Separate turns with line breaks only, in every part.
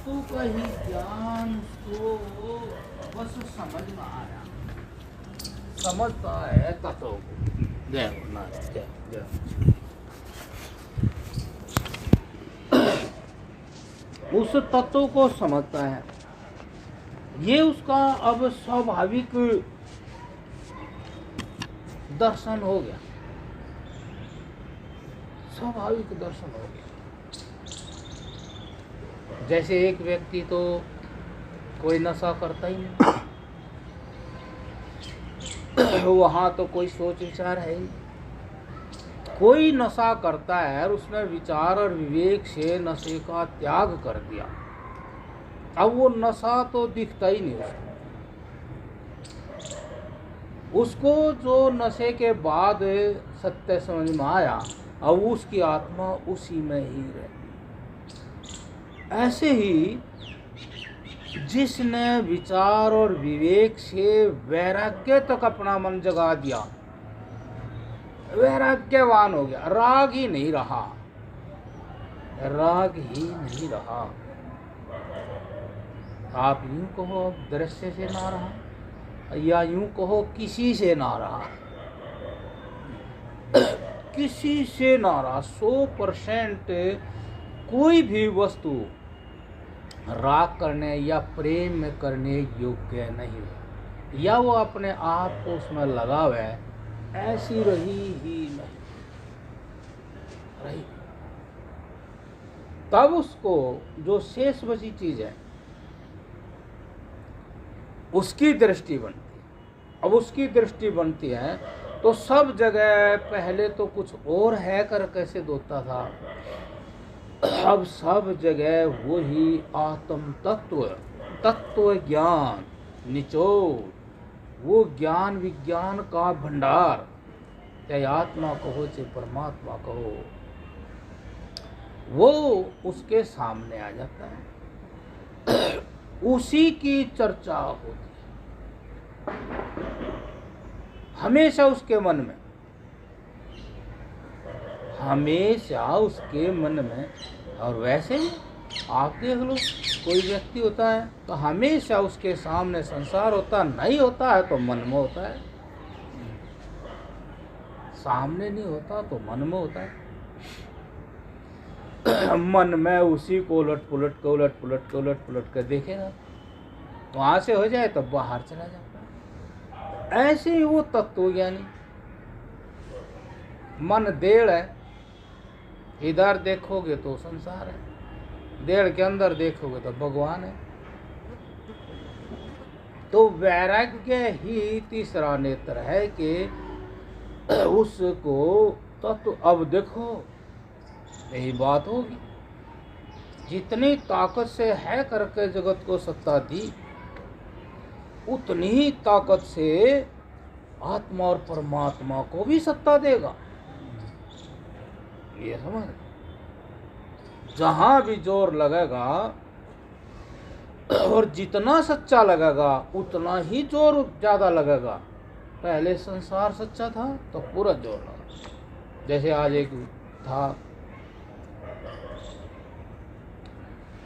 तत्व का ही ज्ञान उसको बस समझ में आ रहा, समझता है तत्व को। जय गुरुनाथ, जय जय। उस तत्व को समझता है, ये उसका अब स्वाभाविक दर्शन हो गया, स्वाभाविक दर्शन हो गया। जैसे एक व्यक्ति तो कोई नशा करता ही नहीं, वहां तो कोई सोच विचार है ही। कोई नशा करता है और उसने विचार और विवेक से नशे का त्याग कर दिया, अब वो नशा तो दिखता ही नहीं उसको। जो नशे के बाद सत्य समझ में आया, अब उसकी आत्मा उसी में ही रहती। ऐसे ही जिसने विचार और विवेक से वैराग्य तक अपना मन जगा दिया, वैराग्यवान हो गया, राग ही नहीं रहा, राग ही नहीं रहा। आप यूं कहो दृश्य से ना रहा, या यूं कहो किसी से ना रहा, किसी से ना रहा। 100% कोई भी वस्तु राग करने या प्रेम में करने योग्य नहीं, या वो अपने आप को उसमें लगावे, ऐसी रही ही नहीं रही। तब उसको जो शेष बची चीज है उसकी दृष्टि बनती है। अब उसकी दृष्टि बनती है तो सब जगह पहले तो कुछ और है कर कैसे दोता था, अब सब जगह वही आत्म तत्व, तत्व ज्ञान निचोड़, वो ज्ञान विज्ञान का भंडार, चाहे आत्मा कहो चाहे परमात्मा कहो, वो उसके सामने आ जाता है, उसी की चर्चा होती है हमेशा उसके मन में, हमेशा उसके मन में। और वैसे आप देख लो, कोई व्यक्ति होता है तो हमेशा उसके सामने संसार होता नहीं होता है तो मन में होता है, सामने नहीं होता तो मन में होता है। मन में उसी को उलट पुलट कर देखेगा, वहां से हो जाए तो बाहर चला जाता है। ऐसे ही वो तत्व ज्ञानी, मन देड़ है, इधर देखोगे तो संसार है, देड़ के अंदर देखोगे तो भगवान है। तो वैराग्य ही तीसरा नेत्र है कि उसको तत्व। अब देखो यही बात होगी, जितनी ताकत से है करके जगत को सत्ता दी, उतनी ही ताकत से आत्मा और परमात्मा को भी सत्ता देगा। ये समझ, जहां भी जोर लगेगा और जितना सच्चा लगेगा उतना ही जोर ज्यादा लगेगा। पहले संसार सच्चा था तो पूरा जोर लगा। जैसे आज एक था,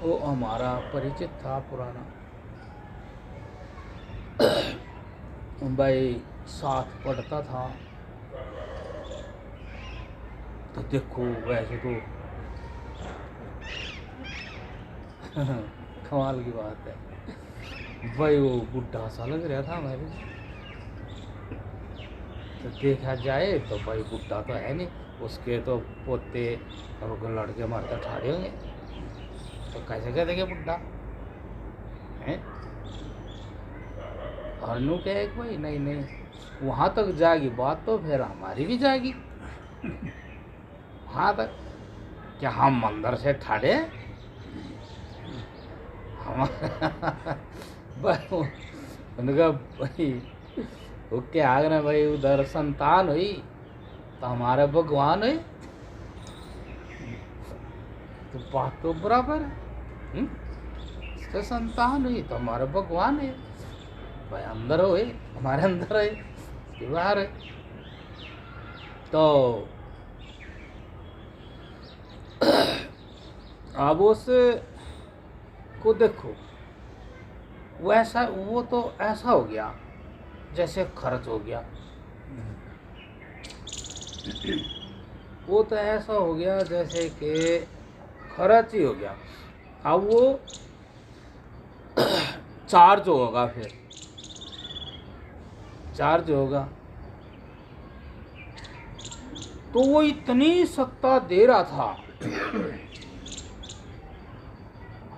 वो हमारा परिचित था पुराना, भाई साथ पढ़ता था। तो देखो वैसे तो कमाल की बात है भाई, वो बुढ़ा सा लग रहा था मेरे। तो देखा जाए तो भाई बुढ़ा तो है नहीं, उसके तो पोते और लड़के मरते ठाड़े होंगे, तो कैसे कह देंगे बुढ़ा है। हरनू कहे भाई नहीं नहीं, वहाँ तक जाएगी बात तो फिर हमारी भी जाएगी, वहाँ तक क्या हम अंदर से ठाड़े हम उनका भाई वो क्या आगे भाई, उधर संतान हुई तो हमारे भगवान हुई, तो बात तो बराबर है। इसका संतान हुई तो हमारे भगवान है भाई, अंदर हुए हमारे अंदर है, इसके बाहर है। तो अब उस को देखो, वैसा वो तो ऐसा हो गया जैसे खर्च हो गया, वो तो ऐसा हो गया जैसे कि खर्च ही हो गया। अब वो चार्ज होगा, फिर चार्ज होगा तो वो इतनी सत्ता दे रहा था।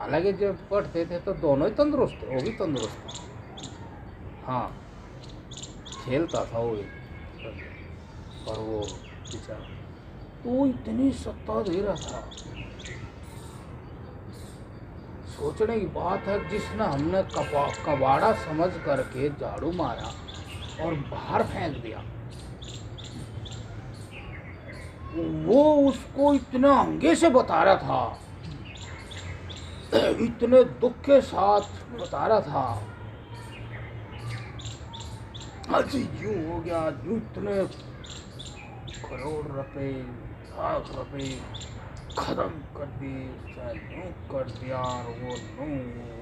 हालांकि जब पढ़ते थे तो दोनों ही तंदुरुस्त थे, वो भी तंदुरुस्त था, हाँ खेलता था वो भी, और वो बेचारा तो वो इतनी सत्ता दे रहा था। सोचने की बात है, जिसने हमने कबाड़ा समझ करके झाड़ू मारा और बाहर फेंक दिया, वो उसको इतना हंगे से बता रहा था, इतने दुख के साथ बता रहा था, आज यूं हो गया, यूं इतने करोड़ रुपए, लाख रुपए खत्म कर दिए, यूं कर दिया, और वो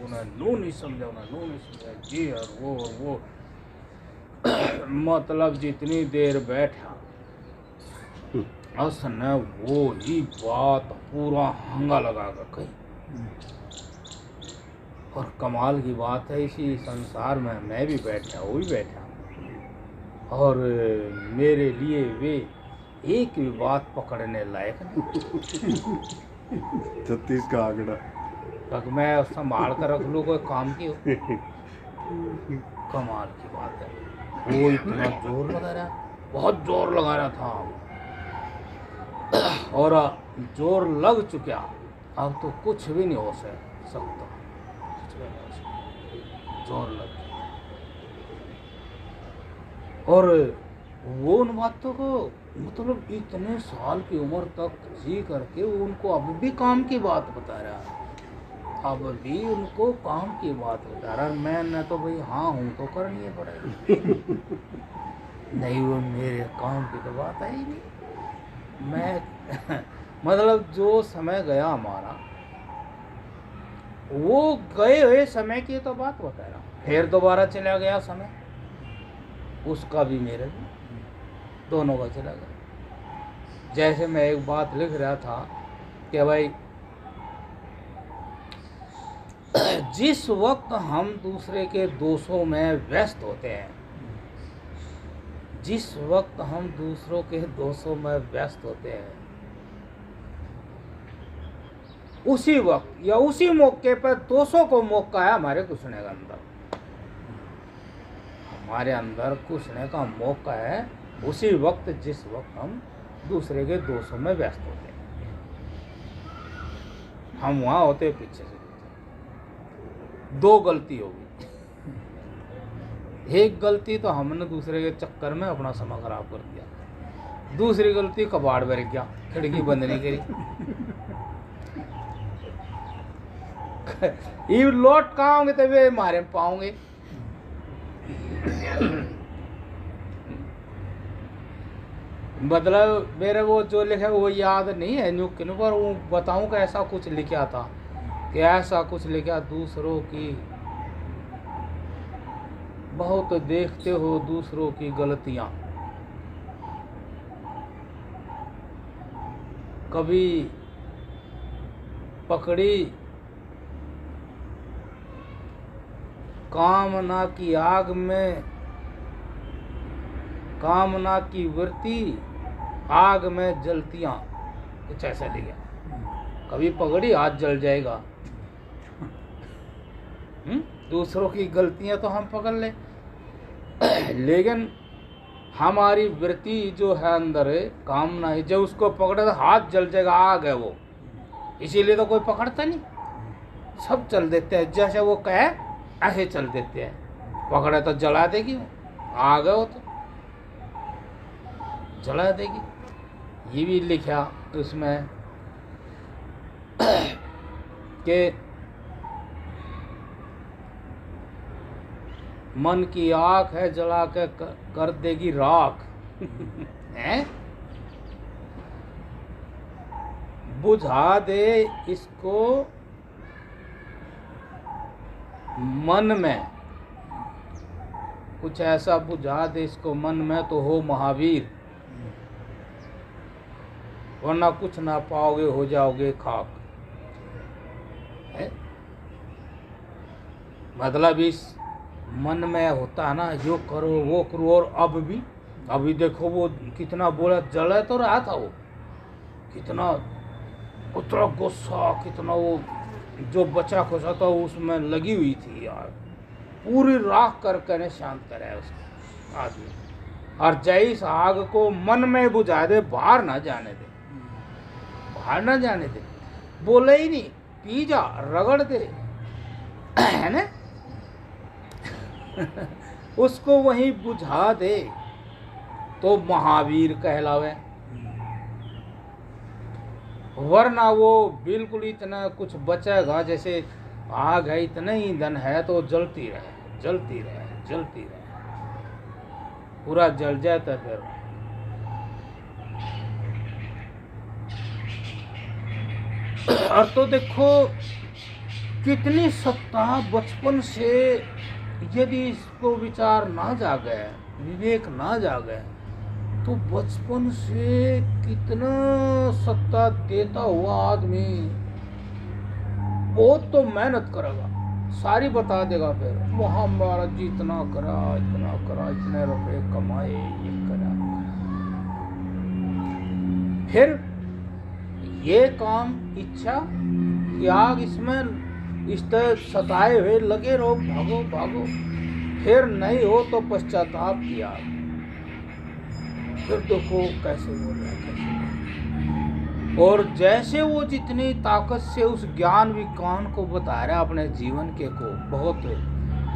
उन्हें नू नहीं समझा, उन्हें नू नहीं समझा जी, और वो मतलब जितनी देर बैठा उसने वो ही बात पूरा हंगा लगा कर कही। और कमाल की बात है, इसी संसार में मैं भी बैठा, वो भी बैठा, और मेरे लिए वे एक भी बात पकड़ने लायक नहीं।
36 का आंकड़ा
तक मैं संभाल कर रख लूँ, कोई काम की हो। कमाल की बात है, वो इतना जोर लगा रहा, बहुत जोर लगा रहा था, और जोर लग चुका, अब तो कुछ भी नहीं हो सकता, जोर लग गया। और वो उन बातों को मतलब इतने साल की उम्र तक जी करके उनको अब भी काम की बात बता रहा है, अब भी उनको काम की बात बता रहा है। मैंने तो भाई हाँ हूँ तो करनी पड़ेगी, नहीं वो मेरे काम की तो बात है ही नहीं। मैं मतलब जो समय गया हमारा, वो गए हुए समय की तो बात बता रहा, फिर दोबारा चला गया समय, उसका भी मेरा भी, दोनों का चला गया। जैसे मैं एक बात लिख रहा था कि भाई जिस वक्त हम दूसरे के दोषों में व्यस्त होते हैं, जिस वक्त हम दूसरों के दोषों में व्यस्त होते हैं, उसी वक्त या उसी मौके पर दोषों को मौका है हमारे घुसने का अंदर, हमारे अंदर घुसने का मौका है उसी वक्त जिस वक्त हम दूसरे के दोषों में व्यस्त होते हैं। हम वहाँ होते पीछे से, दो गलती होगी, एक गलती तो हमने दूसरे के चक्कर में अपना समय खराब कर दिया, दूसरी गलती कबाड़ में रख गया, खिड़की बंद नहीं करी। ये लौट कहाँ होंगे तब वे मारे पाओगे। मतलब मेरे वो जो लिखा वो याद नहीं है न्यू किन पर, वो बताऊं कि ऐसा कुछ लिखा था, कि ऐसा कुछ लिखा, दूसरों की बहुत देखते हो दूसरों की गलतियां, कभी पकड़ी कामना की आग में, कामना की वृत्ति आग में जलतियां, कुछ ऐसा लिखा, कभी पकड़ी हाथ जल जाएगा। दूसरों की गलतियां तो हम पकड़ ले, लेकिन हमारी वृत्ति जो है अंदर कामना है, जब उसको पकड़े तो हाथ जल जाएगा, आग है वो, इसीलिए तो कोई पकड़ता नहीं, सब चल देते हैं, जैसे वो कहे ऐसे चल देते हैं, पकड़े तो जला देगी, आग है वो तो जला देगी। ये भी लिखा उसमें कि मन की आँख है जला के कर देगी राख। हैं? बुझा दे इसको मन में कुछ ऐसा बुझा दे इसको मन में तो हो महावीर, वरना कुछ ना पाओगे, हो जाओगे खाक। है? मतलब इस मन में होता है ना, यो करो वो करो। और अभी देखो वो कितना बोला, जल तो रहा था वो, कितना उतना गुस्सा, कितना वो जो बचा खुचा था उसमें लगी हुई थी यार, पूरी राख करके शांत करे उसको आदमी। और जैस आग को मन में बुझा दे, बाहर ना जाने दे, बाहर ना जाने दे, बोले ही नहीं, पी जा, रगड़ दे, है ना उसको वहीं बुझा दे तो महावीर कहलावे। वरना वो बिल्कुल इतना कुछ बचेगा, जैसे आग है, इतना ही ईंधन है तो जलती रहे, जलती रहे, जलती रहे, पूरा जल जाता फिर। और तो देखो कितनी सत्ता बचपन से, यदि इसको विचार ना जागे, विवेक ना जागे, तो बचपन से कितना सत्ता देता हुआ आदमी बहुत तो मेहनत करेगा, सारी बता देगा। फिर महाभारत जी इतना करा, इतने रुपए कमाए, ये करा, फिर ये काम इच्छा त्याग, इसमें इस तरह सताए हुए लगे रहो, भागो भागो, फिर नहीं हो तो पश्चाताप किया, फिर देखो कैसे बोल रहा है, कैसे। और जैसे वो जितनी ताकत से उस ज्ञान विज्ञान को बता रहा है अपने जीवन के को, बहुत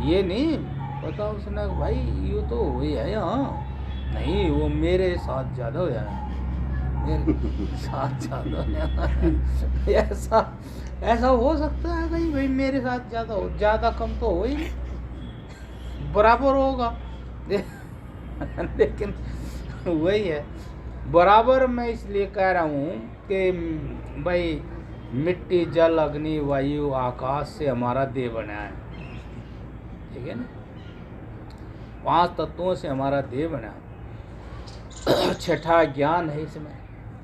ये नहीं पता उसने भाई ये तो वही है यहाँ, नहीं वो मेरे साथ ज्यादा हो जाए, मेरे साथ ज्यादा ऐसा हो सकता है कहीं भाई मेरे साथ ज्यादा हो, ज्यादा कम तो हो ही नहीं, बराबर होगा लेकिन वही है बराबर। मैं इसलिए कह रहा हूँ कि भाई मिट्टी जल अग्नि वायु आकाश से हमारा देह बना है, ठीक है ना, 5 तत्वों से हमारा देह बना है। छठा ज्ञान है, इसमें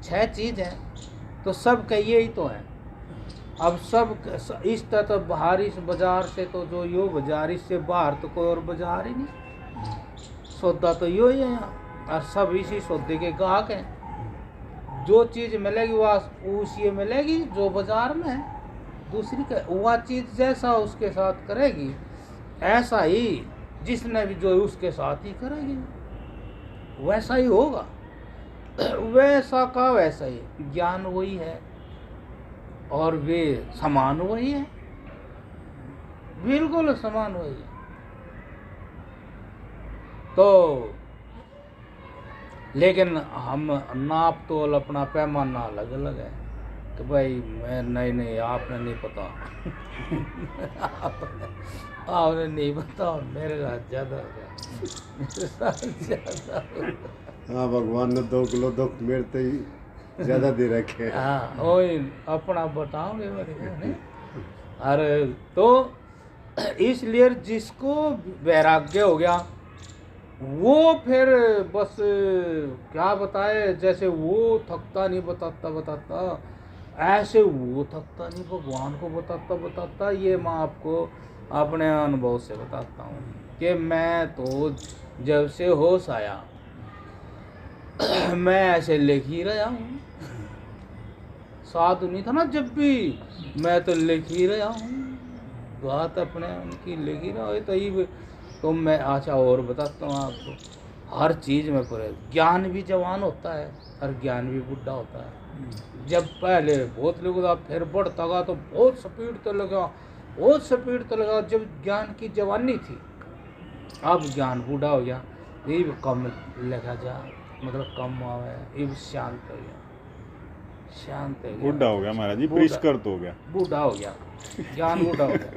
6 चीज है, तो सब का यही तो है। अब सब इस तत्व बाहर, इस बाजार से तो जो यो बाजार, इससे बाहर तो कोई और बाजार ही नहीं, सौदा तो यो ही है यहाँ, और सब इसी सौदे के ग्राहक हैं। जो चीज मिलेगी वह उसी मिलेगी जो बाजार में है, दूसरी का वह चीज जैसा उसके साथ करेगी, ऐसा ही जिसने भी जो उसके साथ ही करेगी, वैसा ही होगा, वैसा का वैसा ही। ज्ञान वही है और वे समान वही है, बिल्कुल समान वही है। तो लेकिन हम नाप तोल अपना पैमाना अलग अलग है, तो भाई मैं नहीं आपने नहीं पता आपने नहीं पता, मेरे साथ ज़्यादा हो गया, मेरे साथ ज़्यादा हो गया।
हाँ, भगवान ने 2 किलो दुख मेरे से ही ज़्यादा दे रखे।
हाँ वही अपना बताओगे मेरे को नहीं। अरे तो इसलिए जिसको वैराग्य हो गया वो फिर बस क्या बताए, जैसे वो थकता नहीं बताता ऐसे वो थकता नहीं भगवान को बताता। ये मैं आपको अपने अनुभव से बताता हूँ कि मैं तो जब से होश आया मैं ऐसे लिख ही रहा हूँ, साधु नहीं था ना जब भी, मैं तो लिख ही रहा हूँ, बात अपने उनकी लिख ही रहा है। तो मैं अच्छा और बताता हूँ आपको, हर चीज़ में पूरे ज्ञान भी जवान होता है और ज्ञान भी बुढ़ा होता है। जब पहले बहुत लोग था, फिर बढ़ता गया तो बहुत स्पीड तो लगा, जब ज्ञान की जवानी थी, अब ज्ञान बूढ़ा हो गया, ये भी कम लगा जा, मतलब कम आवे, ये भी शांत हो गया,
बूढ़ा हो गया महाराज जी, परिष्कृत हो गया,
बूढ़ा हो गया, ज्ञान बूढ़ा हो गया,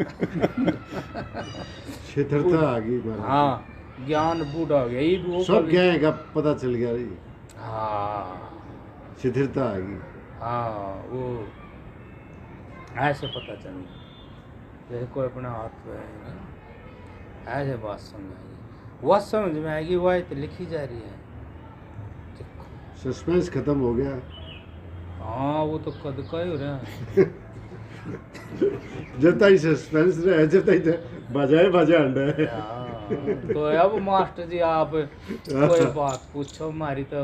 शिथिलता आ गई।
हाँ ज्ञान बूढ़ा हो गया, ये भी वो
सब क्या है का पता चल गया,
हाँ
शिथिलता आ गई।
हाँ वो ऐसे पता चल गया। जैसे कोई अपने हाथ पे है ना, ऐसे बात समझाइए, वह समझ में आएगी, वह तो लिखी जा रही है।
सस्पेंस खत्म हो गया।
हाँ वो तो कद का ही हो रहा है।
जब तक सस्पेंस रहे, जब तक बजाए बजा अंडा है।
हाँ, तो अब मास्टर जी आप कोई बात पूछो, हमारी तो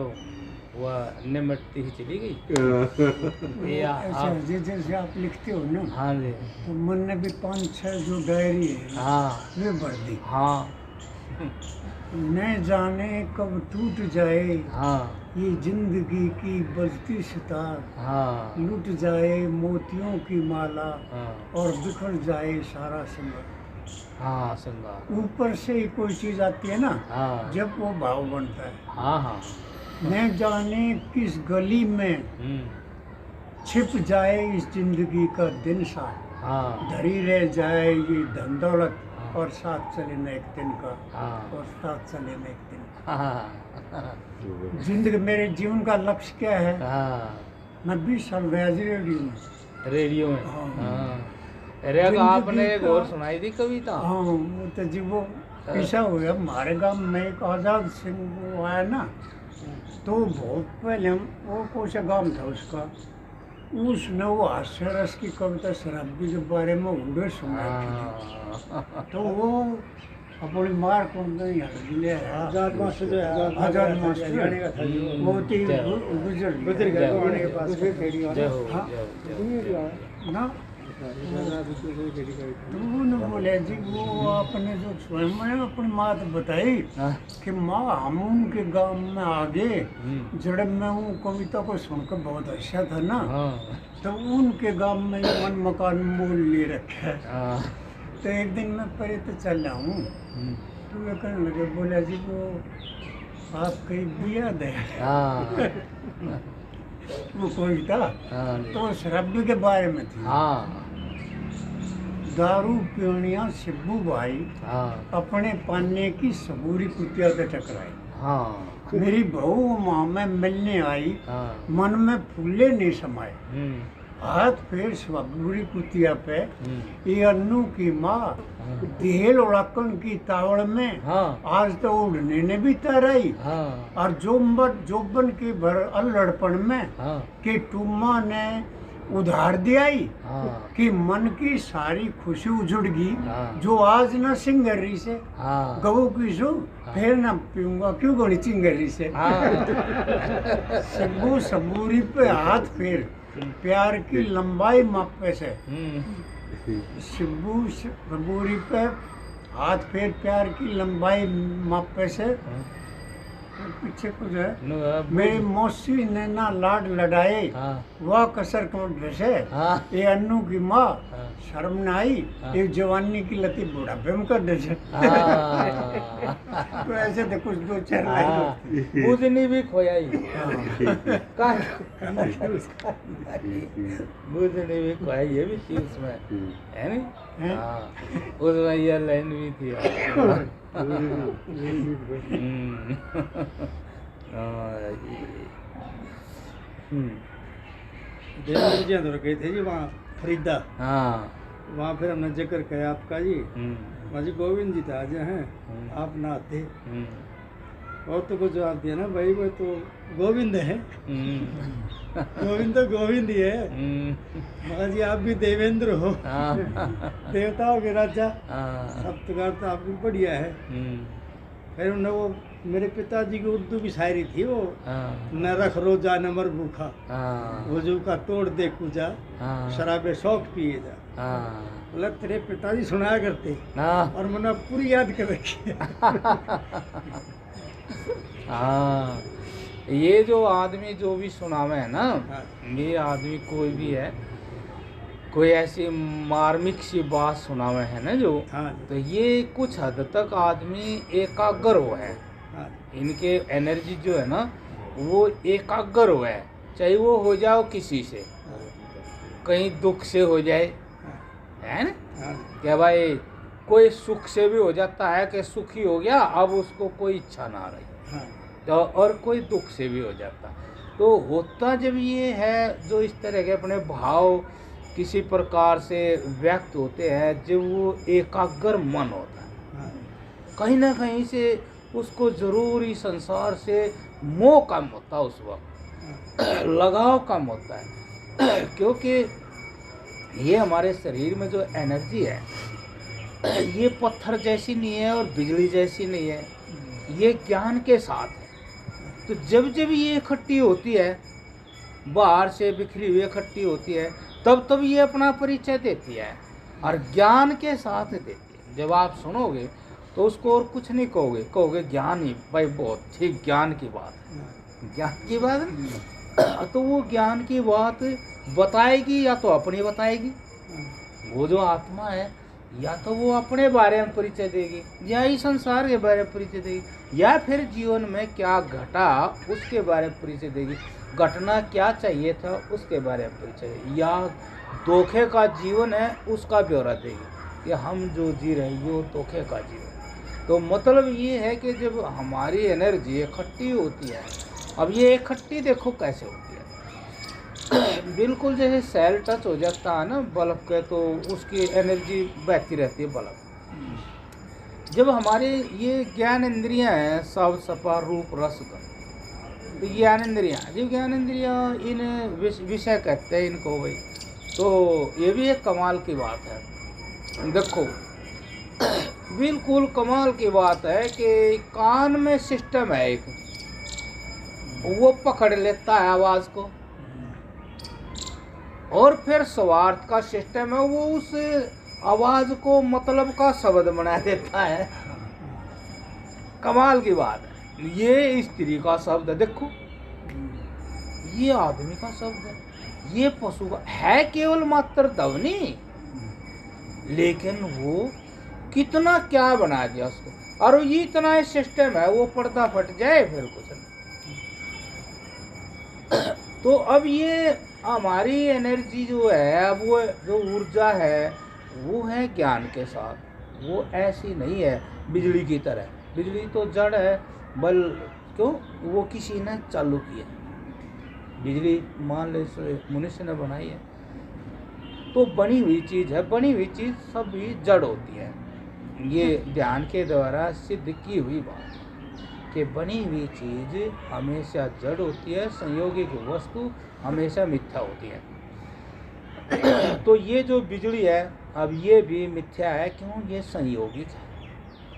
वह निमटती ही चली गई। या
ऐसा जैसे आप लिखते हो ना,
हाँ जी,
तो मन ने भी 5-6 जो डायरी है
हाँ
वे भर दी।
हाँ
न जाने कब टूट जाए
हाँ
ये जिंदगी की बजती सितार,
हाँ
लुट जाए मोतियों की माला
हाँ
और बिखर जाए सारा सिंगार।
हाँ श्रृंगार,
ऊपर से ही कोई चीज आती है ना,
हाँ
जब वो भाव बनता है।
हाँ हाँ
न जाने किस गली में छिप जाए इस जिंदगी का दिन सा,
हाँ
धरी रह जाए ये धन दौलत और साथ चले न एक दिन का,
हाँ
और साथ चले न एक दिन का।
हाँ
जिंदगी मेरे जीवन का लक्ष्य क्या है?
हाँ
मैं 20 साल वैज रेडियो में।
रेडियो में,
हाँ।
हाँ अरे अब
जिंदगी
आपने एक
का-
और सुनाई थी कविता।
हाँ वो तो जी वो ऐसा हो गया, हमारे गांव में एक आजाद सिंह वो आया ना, तो बहुत पहले हम वो कौन सा गांव था उसका, उसने वो हास्य रस की कविता शराबी के बारे में उड़े सुनाई थी।
हाँ
तो वो अपनी मार को नहीं हल्ले आजाद मास्टर जो है, आजाद मास्टर वो थी गुजर गया
जय हो,
गाने के पास
जय हो,
हाँ।
जय हो।
ना तो उन्होंने बोले जी वो आपने जो स्वयं में अपनी बात बताई
हाँ,
कि माँ हम उनके गांव में आगे
हम्म,
जब मैं वो कविता को सुनकर बहुत अच्छा था ना,
हाँ
तो उनके गांव में ये मन मकान मोल ले रखा है।
हाँ,
तो एक दिन मैं परे तो चल हूँ, तो वे कहने लगे, बोला जी वो आप कहीं बिया दे
हाँ
वो कविता
हाँ
तो शराबी के बारे में थी।
हाँ
दारू पीणिया सिब्बू भाई
हाँ
अपने पाने की सबूरी कुतिया से टकराई,
हाँ
मेरी बहू माँ में मिलने आई,
हाँ
मन में फूले नहीं समाए,
हम्म,
हाथ पैर सबूरी कुतिया पे
हम्म,
ये अन्नू की माँ देहल उड़ाकन की तावड़ में
हाँ
आज तो उड़ने ने भी तैराई,
हाँ
और जोबन की भर अल्लड़पन में
हाँ
कि टुम्मा ने उधार दियाई,
हाँ
कि मन की सारी खुशी उजड़गी,
हाँ।
जो आज न सिंगरी से
हाँ
गऊ की सो फिर न पीऊंगा क्यों गणी चिंगरी से।
हाँ
सबू सबूरी पे हाथ फेर प्यार की लंबाई मापे से, शिबू सबूरी पे हाथ फेर प्यार की लंबाई मापे से। पीछे कुछ है, मेरी मौसी ने ना लाड लड़ाए,
हाँ
वह कसर कमर ढसे,
हाँ
ये अन्नू की माँ
हाँ।
शर्म न आई, ये जवानी की लती बुढ़ापे में कर दे। तो ऐसे तो कुछ 2-4 लाइन
हाँ
होती।
बुझनी भी खोयाई का बुझनी भी खोयाई, ये भी थी उसमें, है नहीं?
हैं?
हाँ उसमें ये लाइन भी थी।
देवेंद्र जी अंदर गए थे जी वहाँ फरीदा,
हाँ
वहाँ फिर हमने जिक्र किया आपका जी, वहाँ जी गोविंद जी था आज हैं, आप ना थे और तो कुछ जवाब दिया ना भाई वो तो गोविंद है, गोविंद तो गोविंद ही है, मगर जी आप भी देवेंद्र हो, देवताओं के राजा, सप्तकार तो आपकी बढ़िया है। फिर उन्हें वो मेरे पिताजी की उर्दू की शायरी थी वो, न रख रोजा न मर भूखा, वजू का तोड़ दे कुजा, शराबे शौक पिए जा। बोला तेरे पिताजी सुनाया करते और मैंने पूरी याद कर रखी है।
हाँ ये जो आदमी जो भी सुनावे है ना,
हाँ।
ये आदमी कोई भी है, कोई ऐसी मार्मिक सी बात सुनावे है ना जो,
हाँ
तो ये कुछ हद तक आदमी एकाग्र हो है,
हाँ
इनके एनर्जी जो है ना वो एकाग्र हो है, चाहे वो हो जाओ किसी से, कहीं दुख से हो जाए, है ना,
हाँ
क्या भाई कोई सुख से भी हो जाता है कि सुखी हो गया अब उसको कोई इच्छा ना रही,
हाँ
तो और कोई दुख से भी हो जाता। तो होता जब ये है जो इस तरह के अपने भाव किसी प्रकार से व्यक्त होते हैं जब वो एकाग्र मन होता है।
हाँ,
कहीं ना कहीं से उसको जरूर इस संसार से मोह कम होता है, उस वक्त लगाव कम होता है, क्योंकि ये हमारे शरीर में जो एनर्जी है ये पत्थर जैसी नहीं है और बिजली जैसी नहीं है, ये ज्ञान के साथ है। तो जब जब ये इकट्ठी होती है, बाहर से बिखरी हुई इकट्ठी होती है, तब तब ये अपना परिचय देती है और ज्ञान के साथ देती है। जब आप सुनोगे तो उसको और कुछ नहीं कहोगे, कहोगे ज्ञान ही, भाई बहुत ठीक ज्ञान की बात है, ज्ञान की बात है। तो वो ज्ञान की बात बताएगी या तो अपनी बताएगी, वो जो आत्मा है, या तो वो अपने बारे में परिचय देगी या इस संसार के बारे में परिचय देगी, या फिर जीवन में क्या घटा उसके बारे में परिचय देगी, घटना क्या चाहिए था उसके बारे में परिचय देगी, या धोखे का जीवन है उसका ब्यौरा देगी कि हम जो जी रहे हैं वो धोखे का जीवन। तो मतलब ये है कि जब हमारी एनर्जी इकट्ठी होती है, अब ये इकट्ठी देखो कैसे होती है, बिल्कुल जैसे सेल टच हो जाता है ना बल्ब के, तो उसकी एनर्जी बहती रहती है बल्ब। जब हमारे ये ज्ञान इंद्रियां हैं, शब्द सपा रूप रस गंध, तो ज्ञान इंद्रियां, जो ज्ञान इंद्रियां इन विषय कहते हैं इनको भाई, तो ये भी एक कमाल की बात है। देखो बिल्कुल कमाल की बात है कि कान में सिस्टम है एक, वो पकड़ लेता है आवाज को, और फिर स्वार्थ का सिस्टम है, वो उस आवाज को मतलब का शब्द बना देता है। कमाल की बात है। ये स्त्री का शब्द है, देखो ये आदमी का शब्द है, ये पशु का है, केवल मात्र ध्वनि, लेकिन वो कितना क्या बना दिया उसको, और ये इतना सिस्टम है, वो पर्दा फट जाए फिर कुछ नहीं। तो अब ये हमारी एनर्जी जो है, अब वो जो ऊर्जा है वो है ज्ञान के साथ, वो ऐसी नहीं है बिजली की तरह। बिजली तो जड़ है, बल क्यों, वो किसी ने चालू किया, बिजली मान ले मनुष्य ने बनाई है, तो बनी हुई चीज़ है, बनी हुई चीज़ सब भी जड़ होती है। ये ध्यान के द्वारा सिद्ध की हुई बात कि बनी हुई चीज़ हमेशा जड़ होती है, संयोगिक वस्तु हमेशा मिथ्या होती है। तो ये जो बिजली है, अब ये भी मिथ्या है, क्यों, ये संयोगिक है।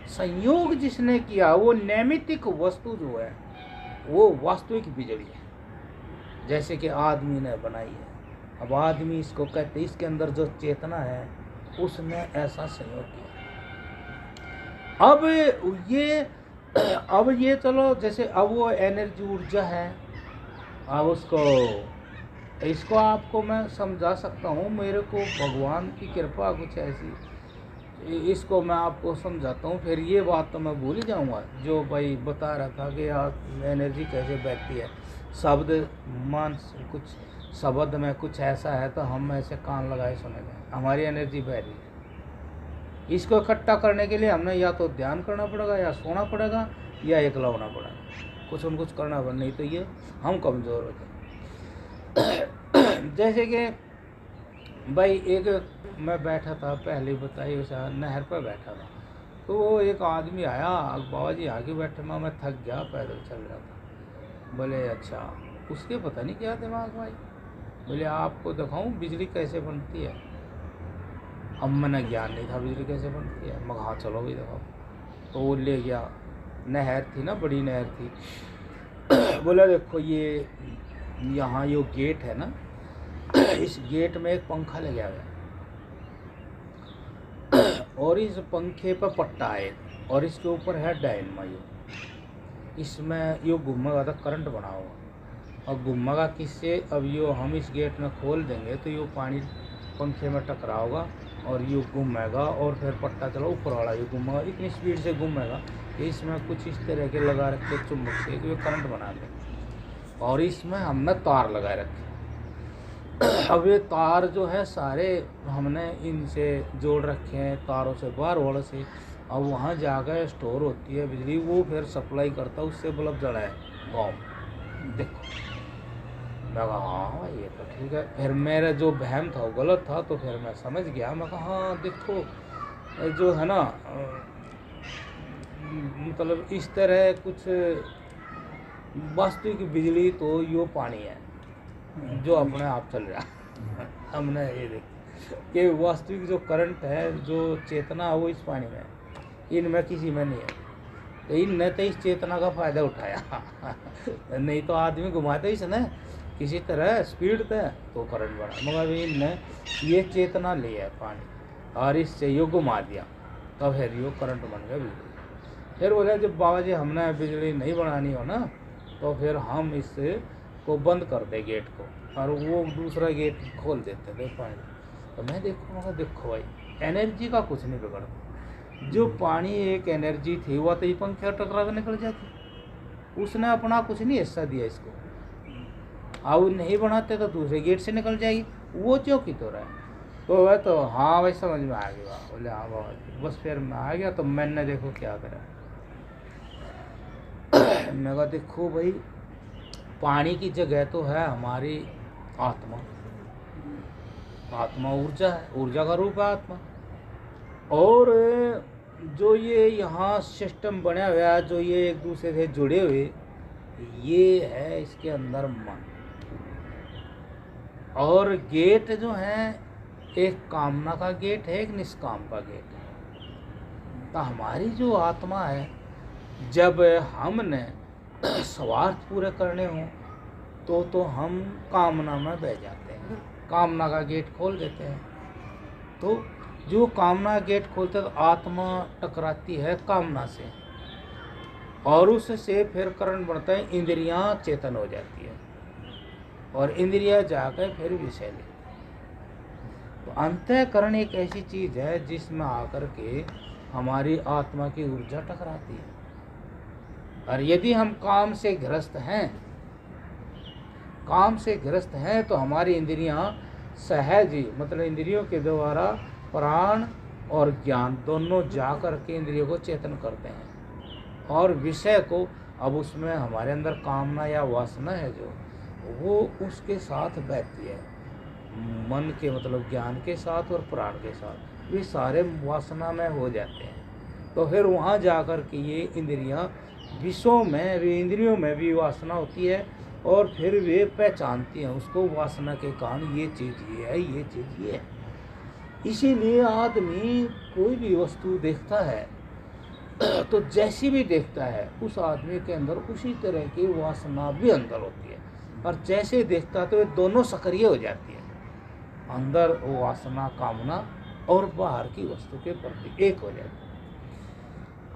संयोग जिसने किया वो नैमित्तिक वस्तु जो है वो वास्तविक बिजली है, जैसे कि आदमी ने बनाई है। अब आदमी इसको कहते, इसके अंदर जो चेतना है उसने ऐसा संयोग किया। अब ये चलो, जैसे अब वो एनर्जी ऊर्जा है, अब इसको आपको मैं समझा सकता हूँ, मेरे को भगवान की कृपा कुछ ऐसी, इसको मैं आपको समझाता हूँ, फिर ये बात तो मैं भूल ही जाऊँगा जो भाई बता रहा था कि यार एनर्जी कैसे बहती है। शब्द मान, कुछ शब्द में कुछ ऐसा है तो हम ऐसे कान लगाए सुनेंगे, हमारी एनर्जी बह रही है। इसको इकट्ठा करने के लिए हमने या तो ध्यान करना पड़ेगा, या सोना पड़ेगा, या एकलौना पड़ेगा, कुछ न कुछ करना पड़ेगा, नहीं तो ये हम कमज़ोर होते हैं। जैसे कि भाई एक मैं बैठा था, पहले बताई वैसा नहर पर बैठा था, तो वो एक आदमी आया, बाबा जी आगे बैठे, मैं थक गया, पैदल चल रहा था। बोले अच्छा, उसके पता नहीं क्या दिमाग में आई, बोले आपको दिखाऊं बिजली कैसे बनती है। अब मैंने ज्ञान नहीं था बिजली कैसे बनती है, मैं हाँ चलो भी दिखाओ। तो वो ले गया, नहर थी ना, बड़ी नहर थी। बोला देखो ये यहाँ यो गेट है ना, इस गेट में एक पंखा लगा हुआ है, और इस पंखे पर पट्टा है, और इसके ऊपर है डायनामाइट, इसमें यो घूमेगा तो करंट बना होगा, और घूमेगा किससे, अब यो हम इस गेट में खोल देंगे तो यो पानी पंखे में टकराओगा और ये घूमेगा, और फिर पट्टा चला ऊपर वाला ये घूमेगा, इतनी स्पीड से घूमेगा कि इसमें कुछ इस तरह के लगा रखे चुम्बक से कि करंट बना दे, और इसमें हमने तार लगाए रखे। अब ये तार जो है सारे हमने इनसे जोड़ रखे हैं, तारों से बाहर वाले से, अब वहाँ जाकर स्टोर होती है बिजली, वो फिर सप्लाई करता है, उससे बल्ब जला है गाँव। देखो मैं कहा हाँ ये तो ठीक है। फिर मेरा जो वहम था वो गलत था, तो फिर मैं समझ गया। मैं कहा हाँ देखो जो है ना मतलब इस तरह कुछ वास्तविक बिजली तो यो पानी है जो अपने आप चल रहा हमने ये देख कि वास्तविक जो करंट है, जो चेतना है वो इस पानी में है, इनमें किसी में नहीं है। तो इनने तो इस चेतना का फायदा उठाया नहीं तो आदमी घुमाते ही ना किसी तरह स्पीड पे तो करंट बढ़ा, मगर इनने ये चेतना लिया है पानी और इससे यो घुमा दिया, तब फिर यो करंट बन गया बिजली। फिर बोले जब बाबा जी हमने बिजली नहीं बनानी हो ना तो फिर हम इससे को बंद कर दे गेट को और वो दूसरा गेट खोल देते थे पानी। तो मैं देखो भाई एनर्जी का कुछ नहीं बिगड़ता। जो पानी एक एनर्जी थी वह तो ये पंखे टकरा कर निकल जाती, उसने अपना कुछ नहीं हिस्सा दिया इसको। अब नहीं बनाते तो दूसरे गेट से निकल जाएगी, वो क्यों की तो रहा है। तो वह तो हाँ भाई समझ में आ गया। बोले हाँ बाबा जी। बस फिर मैं आ गया। तो मैंने देखो क्या करा मैं कहा देखो भाई पानी की जगह तो है हमारी आत्मा। आत्मा ऊर्जा है, ऊर्जा का रूप है आत्मा। और जो ये यहाँ सिस्टम बना हुआ है, जो ये एक दूसरे से जुड़े हुए, ये है इसके अंदर मन। और गेट जो है एक कामना का गेट है, एक निष्काम का गेट है। तो हमारी जो आत्मा है, जब हमने स्वार्थ पूरे करने हों तो हम कामना में बह जाते हैं, कामना का गेट खोल देते हैं। तो जो कामना गेट खोलते तो आत्मा टकराती है कामना से और उससे फिर करंट बढ़ता है, इंद्रियां चेतन हो जाती है और इंद्रियां जाकर फिर विषय लेती है। तो अंतःकरण एक ऐसी चीज है जिसमें आकर के हमारी आत्मा की ऊर्जा टकराती है। और यदि हम काम से ग्रस्त हैं तो हमारी इंद्रियां सहज ही मतलब इंद्रियों के द्वारा प्राण और ज्ञान दोनों जा कर के इंद्रियों को चेतन करते हैं और विषय को, अब उसमें हमारे अंदर कामना या वासना है जो वो उसके साथ बहती है, मन के मतलब ज्ञान के साथ और प्राण के साथ, वे सारे वासना में हो जाते हैं। तो फिर वहाँ जा कर के ये इंद्रियां विषयों में, वे इंद्रियों में भी वासना होती है और फिर वे पहचानती हैं उसको, वासना के कारण ये चीज़ ये है, ये चीज़ ये है। इसीलिए आदमी कोई भी वस्तु देखता है तो जैसी भी देखता है उस आदमी के अंदर उसी तरह की वासना भी अंदर होती है और जैसे देखता है तो वे दोनों सक्रिय हो जाती है, अंदर वो वासना कामना और बाहर की वस्तु के प्रति एक हो जाती है।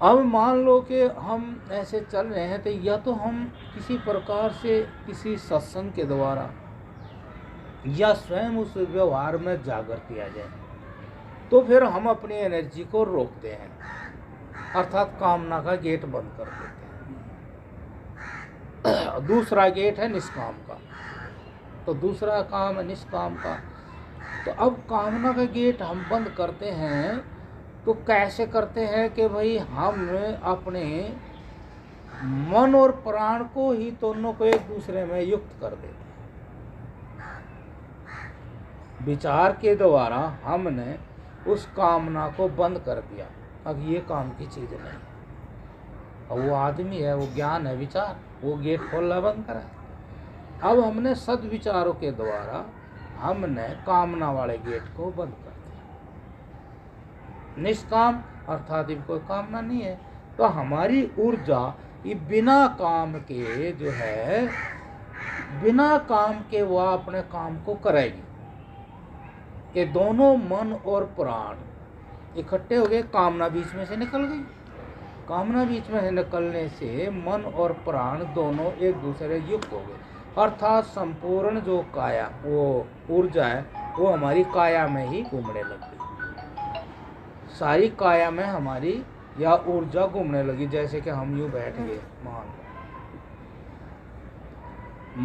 अब मान लो कि हम ऐसे चल रहे हैं तो या तो हम किसी प्रकार से किसी सत्संग के द्वारा या स्वयं उस व्यवहार में जागृति आ जाए तो फिर हम अपनी एनर्जी को रोकते हैं, अर्थात कामना का गेट बंद कर देते हैं। दूसरा गेट है निष्काम का। तो दूसरा काम है निष्काम का। तो अब कामना का गेट हम बंद करते हैं तो कैसे करते हैं कि भाई हम अपने मन और प्राण को ही दोनों को एक दूसरे में युक्त कर देते हैं। विचार के द्वारा हमने उस कामना को बंद कर दिया, अब ये काम की चीज़ नहीं। अब वो आदमी है, वो ज्ञान है, विचार, वो गेट खोलना बंद करा। अब हमने सद्विचारों के द्वारा हमने कामना वाले गेट को बंद कर दिया। निष्काम अर्थात कोई कामना नहीं है तो हमारी ऊर्जा ये बिना काम के जो है, बिना काम के वह अपने काम को करेगी कि दोनों मन और प्राण इकट्ठे हो गए, कामना बीच में से निकल गई। कामना बीच में से निकलने से मन और प्राण दोनों एक दूसरे युक्त हो गए, अर्थात संपूर्ण जो काया वो ऊर्जा है वो हमारी काया में ही घूमने लग गई। सारी काया में हमारी या ऊर्जा घूमने लगी, जैसे कि हम यूं बैठ गए,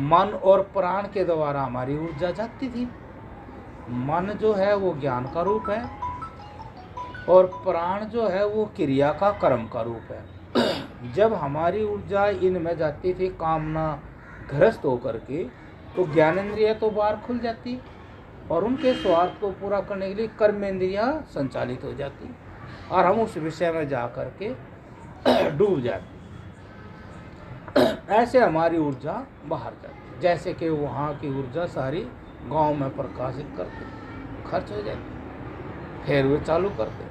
मन और प्राण के द्वारा हमारी ऊर्जा जाती थी। मन जो है वो ज्ञान का रूप है और प्राण जो है वो क्रिया का कर्म का रूप है। जब हमारी ऊर्जा इनमें जाती थी कामना ग्रस्त होकर के, तो ज्ञानेंद्रिय तो बाहर खुल जाती है और उनके स्वार्थ को पूरा करने के लिए कर्मेंद्रियां संचालित हो जाती और हम उस विषय में जा करके डूब जाते। ऐसे हमारी ऊर्जा बाहर जाती, जैसे कि वहाँ की ऊर्जा सारी गांव में प्रकाशित करते, खर्च हो जाती, फिर वे चालू करते।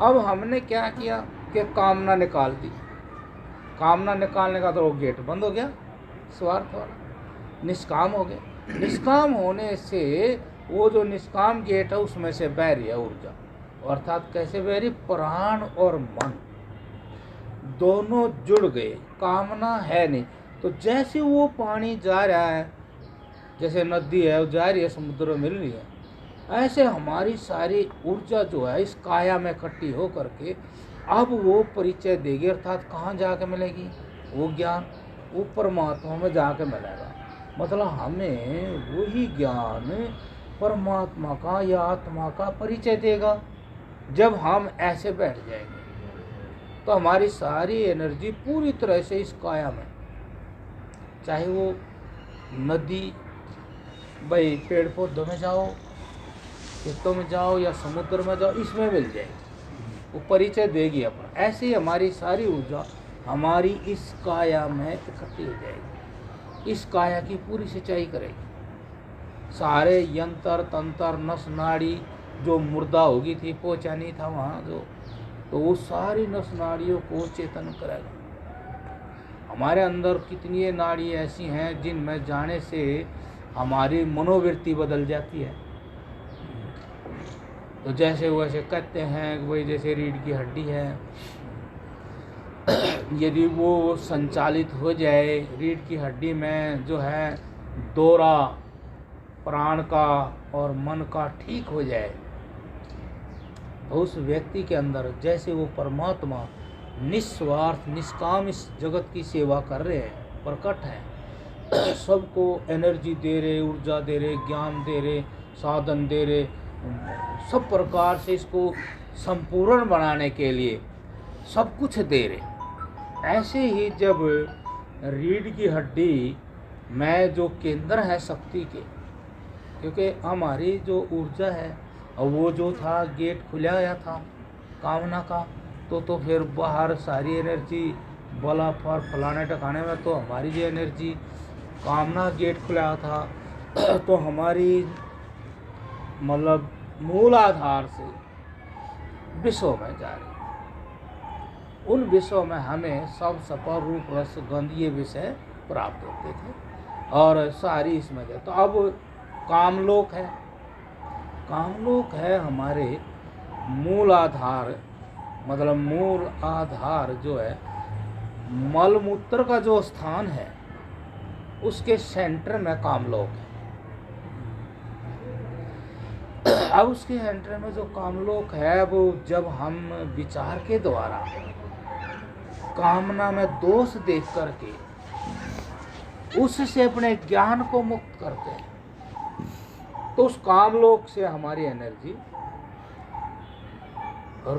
अब हमने क्या किया कि कामना निकाल दी। कामना निकालने का तो वो गेट बंद हो गया, स्वार्थ वाला, निष्काम हो गया। निष्काम होने से वो जो निष्काम गेट है उसमें से बह रही है ऊर्जा, अर्थात कैसे बह रही, प्राण और मन दोनों जुड़ गए, कामना है नहीं। तो जैसे वो पानी जा रहा है, जैसे नदी है वो जा रही है, समुद्र में मिल रही है, ऐसे हमारी सारी ऊर्जा जो है इस काया में इकट्ठी हो करके अब वो परिचय देगी, अर्थात कहाँ जाके मिलेगी, वो ज्ञान वो परमात्मा में जाके मिलेगा। मतलब हमें वही ज्ञान परमात्मा का या आत्मा का परिचय देगा। जब हम ऐसे बैठ जाएंगे तो हमारी सारी एनर्जी पूरी तरह से इस काया में, चाहे वो नदी, भाई पेड़ पौधों में जाओ, खेतों में जाओ या समुद्र में जाओ, इसमें मिल जाएगी, वो परिचय देगी अपना। ऐसे ही हमारी सारी ऊर्जा हमारी इस काया में इकट्ठी हो जाएगी, इस काया की पूरी सिंचाई करेगी। सारे यंत्र तंत्र नस नाड़ी जो मुर्दा होगी थी, पहुँचा नहीं था वहाँ जो, तो वो सारी नस नाड़ियों को चेतन करेगा। हमारे अंदर कितनी नाड़ी ऐसी हैं जिनमें जाने से हमारी मनोवृत्ति बदल जाती है। तो जैसे वैसे कहते हैं कि भाई जैसे रीढ़ की हड्डी है, यदि वो संचालित हो जाए, रीढ़ की हड्डी में जो है दौरा प्राण का और मन का ठीक हो जाए, तो उस व्यक्ति के अंदर जैसे वो परमात्मा निस्वार्थ निष्काम इस जगत की सेवा कर रहे हैं, प्रकट है, सबको एनर्जी दे रहे, ऊर्जा दे रहे, ज्ञान दे रहे, साधन दे रहे, सब प्रकार से इसको संपूर्ण बनाने के लिए सब कुछ दे रहे। ऐसे ही जब रीढ़ की हड्डी में जो केंद्र है शक्ति के, क्योंकि हमारी जो ऊर्जा है और वो जो था गेट खुला गया था कामना का, तो फिर बाहर सारी एनर्जी बला पर फलाने टकाने में, तो हमारी जो एनर्जी कामना गेट खुला था तो हमारी मतलब मूल आधार से विषयों में जा रही, उन विषयों में हमें सब सपर रूप रस गंध ये विषय प्राप्त होते थे और सारी इसमें जाए। तो अब कामलोक है, कामलोक है हमारे मूल आधार, मतलब मूल आधार जो है मल मूत्र का जो स्थान है उसके सेंटर में कामलोक है। अब उसके सेंटर में जो कामलोक है वो जब हम विचार के द्वारा कामना में दोष देख करके उससे अपने ज्ञान को मुक्त करते हैं, तो उस कामलोक से हमारी एनर्जी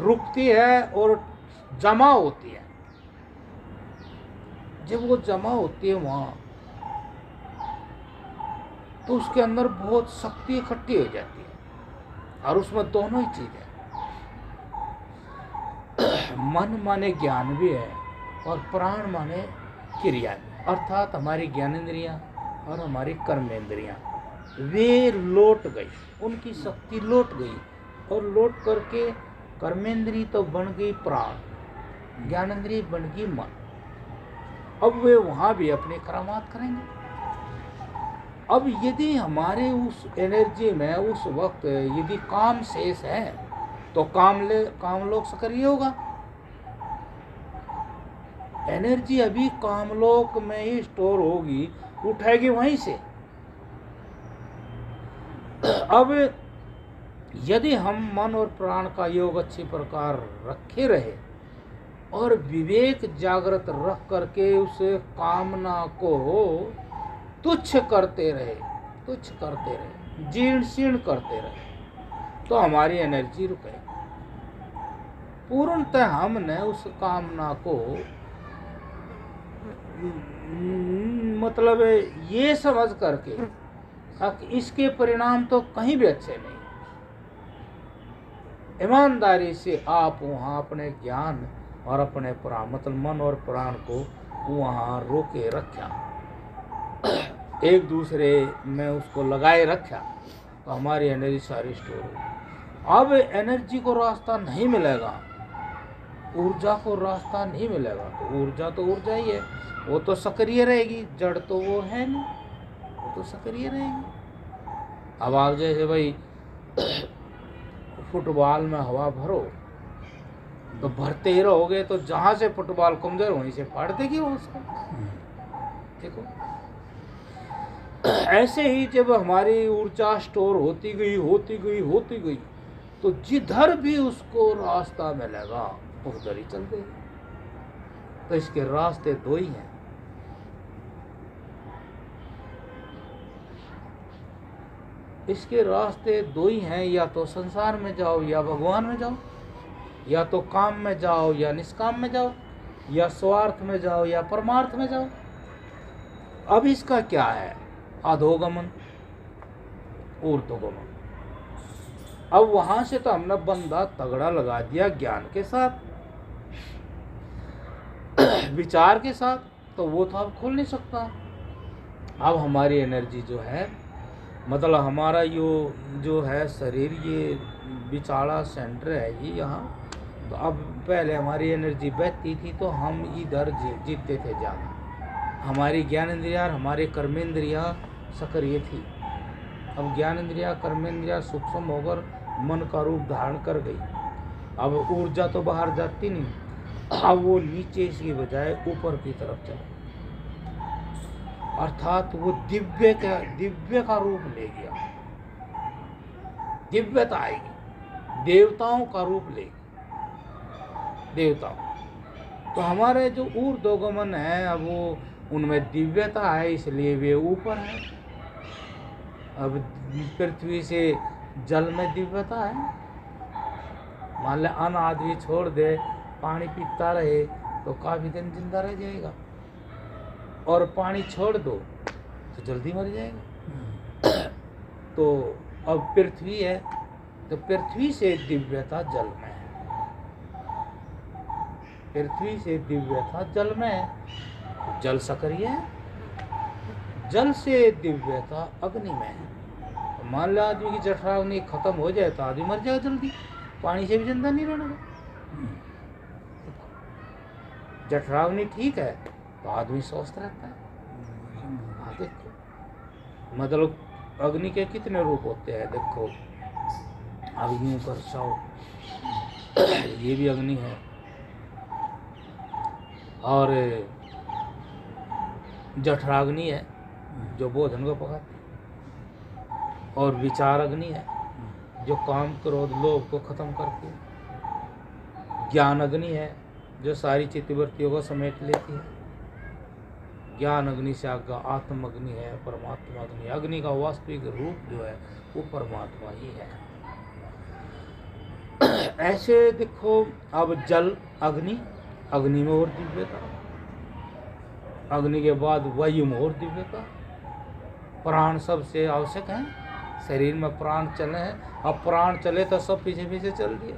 रुकती है और जमा होती है। जब वो जमा होती है वहाँ, तो उसके अंदर बहुत शक्ति इकट्ठी हो जाती है और उसमें दोनों ही चीज़ है, मन माने ज्ञान भी है और प्राण माने क्रिया भी, अर्थात हमारी ज्ञानेंद्रियाँ और हमारी कर्मेंद्रियाँ वे लौट गई, उनकी शक्ति लौट गई और लौट करके कर्मेंद्री तो बन गई प्राण, ज्ञानेंद्रिय बन गई मन। अब वे वहाँ भी अपने करामात करेंगे। अब यदि हमारे उस एनर्जी में उस वक्त यदि काम शेष है तो कामलोक सक्रिय होगा। एनर्जी अभी कामलोक में ही स्टोर होगी, उठाएगी वहीं से। अब यदि हम मन और प्राण का योग अच्छी प्रकार रखे रहे और विवेक जागृत रख करके उस कामना को तुच्छ करते रहे, जीर्ण शीर्ण करते रहे, तो हमारी एनर्जी रुकेगी। पूर्णतः हमने उस कामना को मतलब ये समझ करके इसके परिणाम तो कहीं भी अच्छे नहीं। ईमानदारी से आप वहाँ अपने ज्ञान और अपने प्राण मतलब मन और प्राण को वहाँ रोके रखा, एक दूसरे में उसको लगाए रखा, तो हमारी एनर्जी सारी स्टोर होगी। अब एनर्जी को रास्ता नहीं मिलेगा, ऊर्जा को रास्ता नहीं मिलेगा, तो ऊर्जा ही है, वो तो सक्रिय रहेगी, जड़ तो वो है नहीं, वो तो सक्रिय रहेगी। अब आप जैसे भाई फुटबॉल में हवा भरो तो भरते ही रहोगे, तो जहाँ से फुटबॉल कमजोर वहीं से फाड़ देगी वो उसको। देखो ऐसे ही जब हमारी ऊर्जा स्टोर होती गई तो जिधर भी उसको रास्ता मिलेगा उधर ही चल देगी। तो इसके रास्ते दो ही हैं, इसके रास्ते दो ही हैं, या तो संसार में जाओ या भगवान में जाओ, या तो काम में जाओ या निष्काम में जाओ, या स्वार्थ में जाओ या परमार्थ में जाओ। अब इसका क्या है? अधोगमन, ऊर्ध्वगमन। अब वहां से तो हमने बंदा तगड़ा लगा दिया ज्ञान के साथ, विचार के साथ, तो वो तो अब खुल नहीं सकता। अब हमारी एनर्जी जो है, मतलब हमारा जो है शरीर, ये बिचाड़ा सेंटर है ये यहाँ। तो अब पहले हमारी एनर्जी बहती थी तो हम इधर जीतते थे ज़्यादा, हमारी ज्ञान इंद्रिया, हमारे कर्मेंद्रिया सक्रिय थी। अब ज्ञान इंद्रिया कर्मेंद्रिया सूक्ष्म होकर मन का रूप धारण कर गई। अब ऊर्जा तो बाहर जाती नहीं, अब वो नीचे की बजाय ऊपर की तरफ चले, अर्थात वो दिव्य का रूप ले गया, दिव्यता आएगी, देवताओं का रूप लेगी, देवताओं। तो हमारे जो ऊर्ध्वगमन है, अब वो उनमें दिव्यता है, इसलिए वे ऊपर है। अब पृथ्वी से जल में दिव्यता है, मान ले अन्न आदमी छोड़ दे, पानी पीता रहे तो काफी दिन जिंदा रह जाएगा, और पानी छोड़ दो तो जल्दी मर जाएगा। तो अब पृथ्वी है, तो पृथ्वी से दिव्यता जल में है, पृथ्वी से दिव्यता जल में है, जल सक्रिय है, जल से दिव्यता अग्नि में है। मान लो आदमी की जठराग्नि खत्म हो जाए तो आदमी मर जाएगा जल्दी, पानी से भी जिंदा नहीं रहना। जठराग्नि ठीक है तो आदमी स्वस्थ रहता है। हाँ देखो, मतलब अग्नि के कितने रूप होते हैं, देखो अब यूं कर साओ, ये भी अग्नि है, और जठराग्नि है जो भोजन को पकाती, और विचार अग्नि है जो काम क्रोध लोभ को खत्म करती है, ज्ञान अग्नि है जो सारी चित्तवृत्तियों को समेट लेती है, ज्ञान अग्नि से आगे आत्म अग्नि है, परमात्मा अग्नि। अग्नि का वास्तविक रूप जो है वो परमात्मा ही है। ऐसे देखो, अब जल अग्नि, अग्नि में और दिव्यता, अग्नि के बाद वायु में और दिव्यता, प्राण सबसे आवश्यक है, शरीर में प्राण चले हैं, अब प्राण चले तो सब पीछे पीछे चल दिए।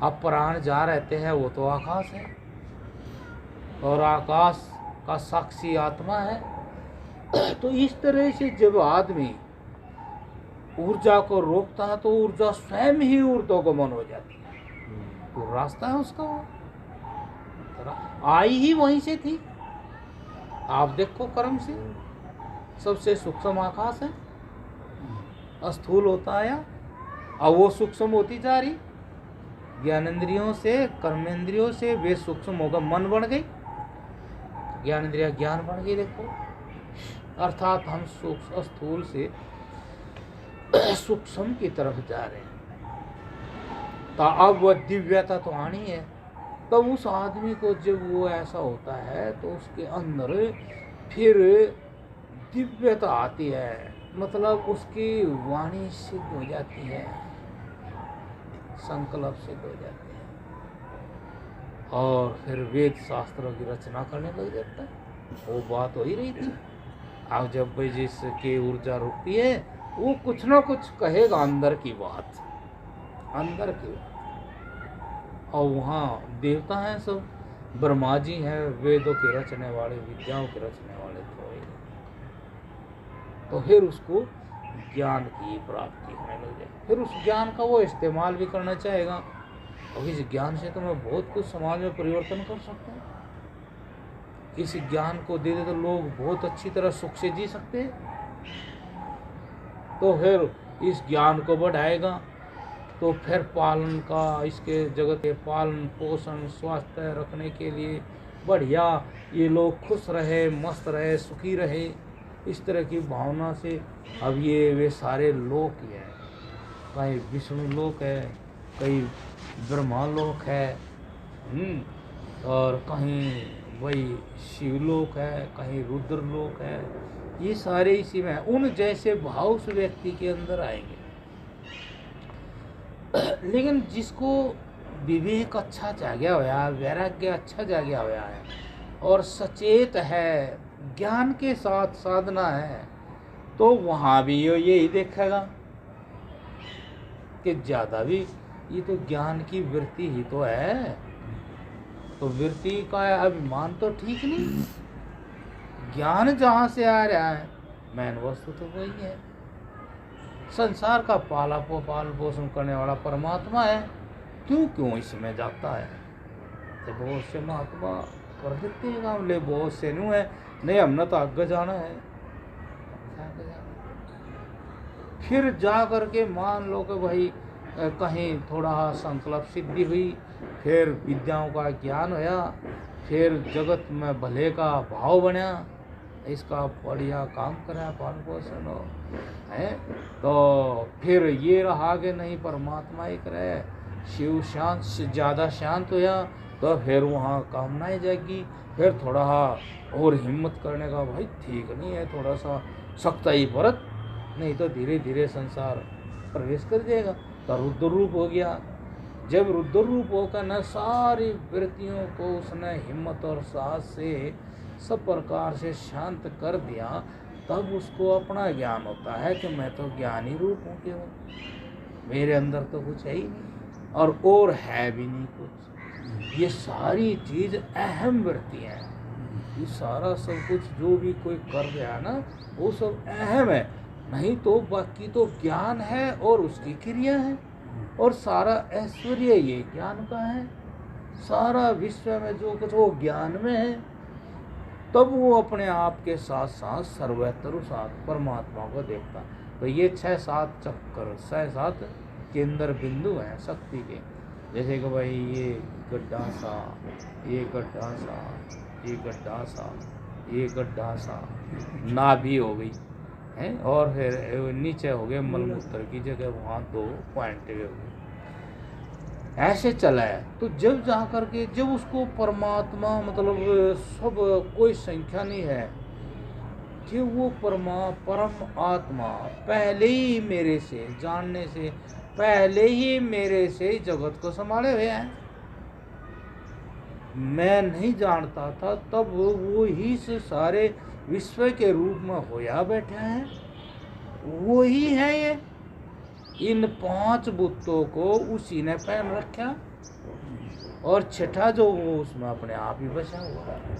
अब प्राण जहाँ रहते हैं वो तो आकाश है, और आकाश का साक्षी आत्मा है। तो इस तरह से जब आदमी ऊर्जा को रोकता है तो ऊर्जा स्वयं ही ऊर्ध्वगमन हो जाती है, तो रास्ता है उसका, वो आई ही वहीं से थी। आप देखो कर्म से सबसे सूक्ष्म आकाश है, स्थूल होता आया, अब वो सूक्ष्म होती जा रही, ज्ञानेंद्रियों से कर्मेंद्रियों से वे सूक्ष्म होकर मन बन गई, ज्ञानेंद्रिया ज्ञान बन गई। देखो, अर्थात हम सूक्ष्म स्थूल से सूक्ष्म की तरफ जा रहे हैं। तो अब वह दिव्यता तो आनी है। तो उस आदमी को जब वो ऐसा होता है तो उसके अंदर फिर दिव्यता आती है, मतलब उसकी वाणी सिद्ध हो जाती है, संकल्प सिद्ध हो जाती है, और फिर वेद शास्त्रों की रचना करने लग जाता है। वो बात हो ही रही थी। अब जब भाई जिसकी ऊर्जा रुकती है वो कुछ ना कुछ कहेगा अंदर की बात, अंदर की बात। और वहाँ देवता हैं सब, ब्रह्मा जी हैं, वेदों के रचने वाले, विद्याओं के रचने वाले, तो फिर उसको ज्ञान की प्राप्ति होने लग जाए। फिर उस ज्ञान का वो इस्तेमाल भी करना चाहेगा, और इस ज्ञान से तो मैं बहुत कुछ समाज में परिवर्तन कर सकता हूँ। इस ज्ञान को दे दे तो लोग बहुत अच्छी तरह सुख से जी सकते हैं। तो फिर इस ज्ञान को बढ़ाएगा, तो फिर पालन का, इसके जगत के पालन पोषण स्वास्थ्य रखने के लिए बढ़िया ये लोग खुश रहे, मस्त रहे, सुखी रहे, इस तरह की भावना से अब ये वे सारे लोक ही हैं। कहीं विष्णु लोक है, कहीं ब्रह्मा लोक है, और कहीं वही शिवलोक है, कहीं रुद्र लोक है। ये सारे इसी में हैं। उन जैसे भाव उस व्यक्ति के अंदर आएंगे। लेकिन जिसको विवेक अच्छा जागया हुआ, वैराग्य अच्छा जागया हुआ है और सचेत है, ज्ञान के साथ साधना है, तो वहाँ भी यही देखेगा कि ज़्यादा भी ये तो ज्ञान की वृत्ति ही तो है, तो वृत्ति का अभिमान तो ठीक नहीं। ज्ञान जहाँ से आ रहा है मैन वस्तु तो वही है। संसार का पाल पोषण करने वाला परमात्मा है, क्यों इसमें जाता है। तो बहुत से महात्मा कर देते हैं काम, ले बहुत से नहीं है, नहीं हमने तो आगे जाना है। फिर जा करके मान लो कि भाई कहीं थोड़ा संकल्प सिद्धि हुई, फिर विद्याओं का ज्ञान होया, फिर जगत में भले का भाव बना, इसका बढ़िया काम करा, पालन पोषण है, तो फिर ये रहा कि नहीं परमात्मा एक रहे, शिव शांत ज़्यादा शांत होया, तो फिर वहाँ कामनाएं जाएगी, फिर थोड़ा और हिम्मत करने का, भाई ठीक नहीं है, थोड़ा सा सख्ताई बरत, नहीं तो धीरे धीरे संसार प्रवेश कर जाएगा। तो रुद्र रूप हो गया। जब रुद्र रूप होकर न सारी वृत्तियों को उसने हिम्मत और साहस से सब प्रकार से शांत कर दिया, तब उसको अपना ज्ञान होता है कि मैं तो ज्ञानी रूप हूँ, केवल मेरे अंदर तो कुछ है ही नहीं और है भी नहीं कुछ। ये सारी चीज़ अहम वृत्तियाँ हैं। ये सारा सब कुछ जो भी कोई कर रहा है ना, वो सब अहम है, नहीं तो बाकी तो ज्ञान है और उसकी क्रिया है, और सारा ऐश्वर्य ये ज्ञान का है। सारा विश्व में जो कुछ वो ज्ञान में है, तब वो अपने आप के साथ साथ सर्वत्र साथ परमात्मा को देखता। तो ये 6-7 चक्कर, 6-7 केंद्र बिंदु हैं शक्ति के। जैसे कि भाई ये गड्ढा सा, ये गड्ढा सा, ये गड्ढा सा, ये गड्ढा सा, नाभि हो गई है, और फिर नीचे हो गए मलमूत्र की जगह, वहाँ 2 पॉइंट हो गए। ऐसे चला है। तो जब जा कर के जब उसको परमात्मा मतलब सब कोई संख्या नहीं है कि वो परम आत्मा पहले ही मेरे से, जानने से पहले ही मेरे से जगत को संभाले हुए हैं। मैं नहीं जानता था, तब वो ही से सारे विश्व के रूप में होया बैठा है, वो ही है ये। इन 5 बुतों को उसी ने पहन रखा, और छठा जो वो उसमें अपने आप ही बचा हुआ है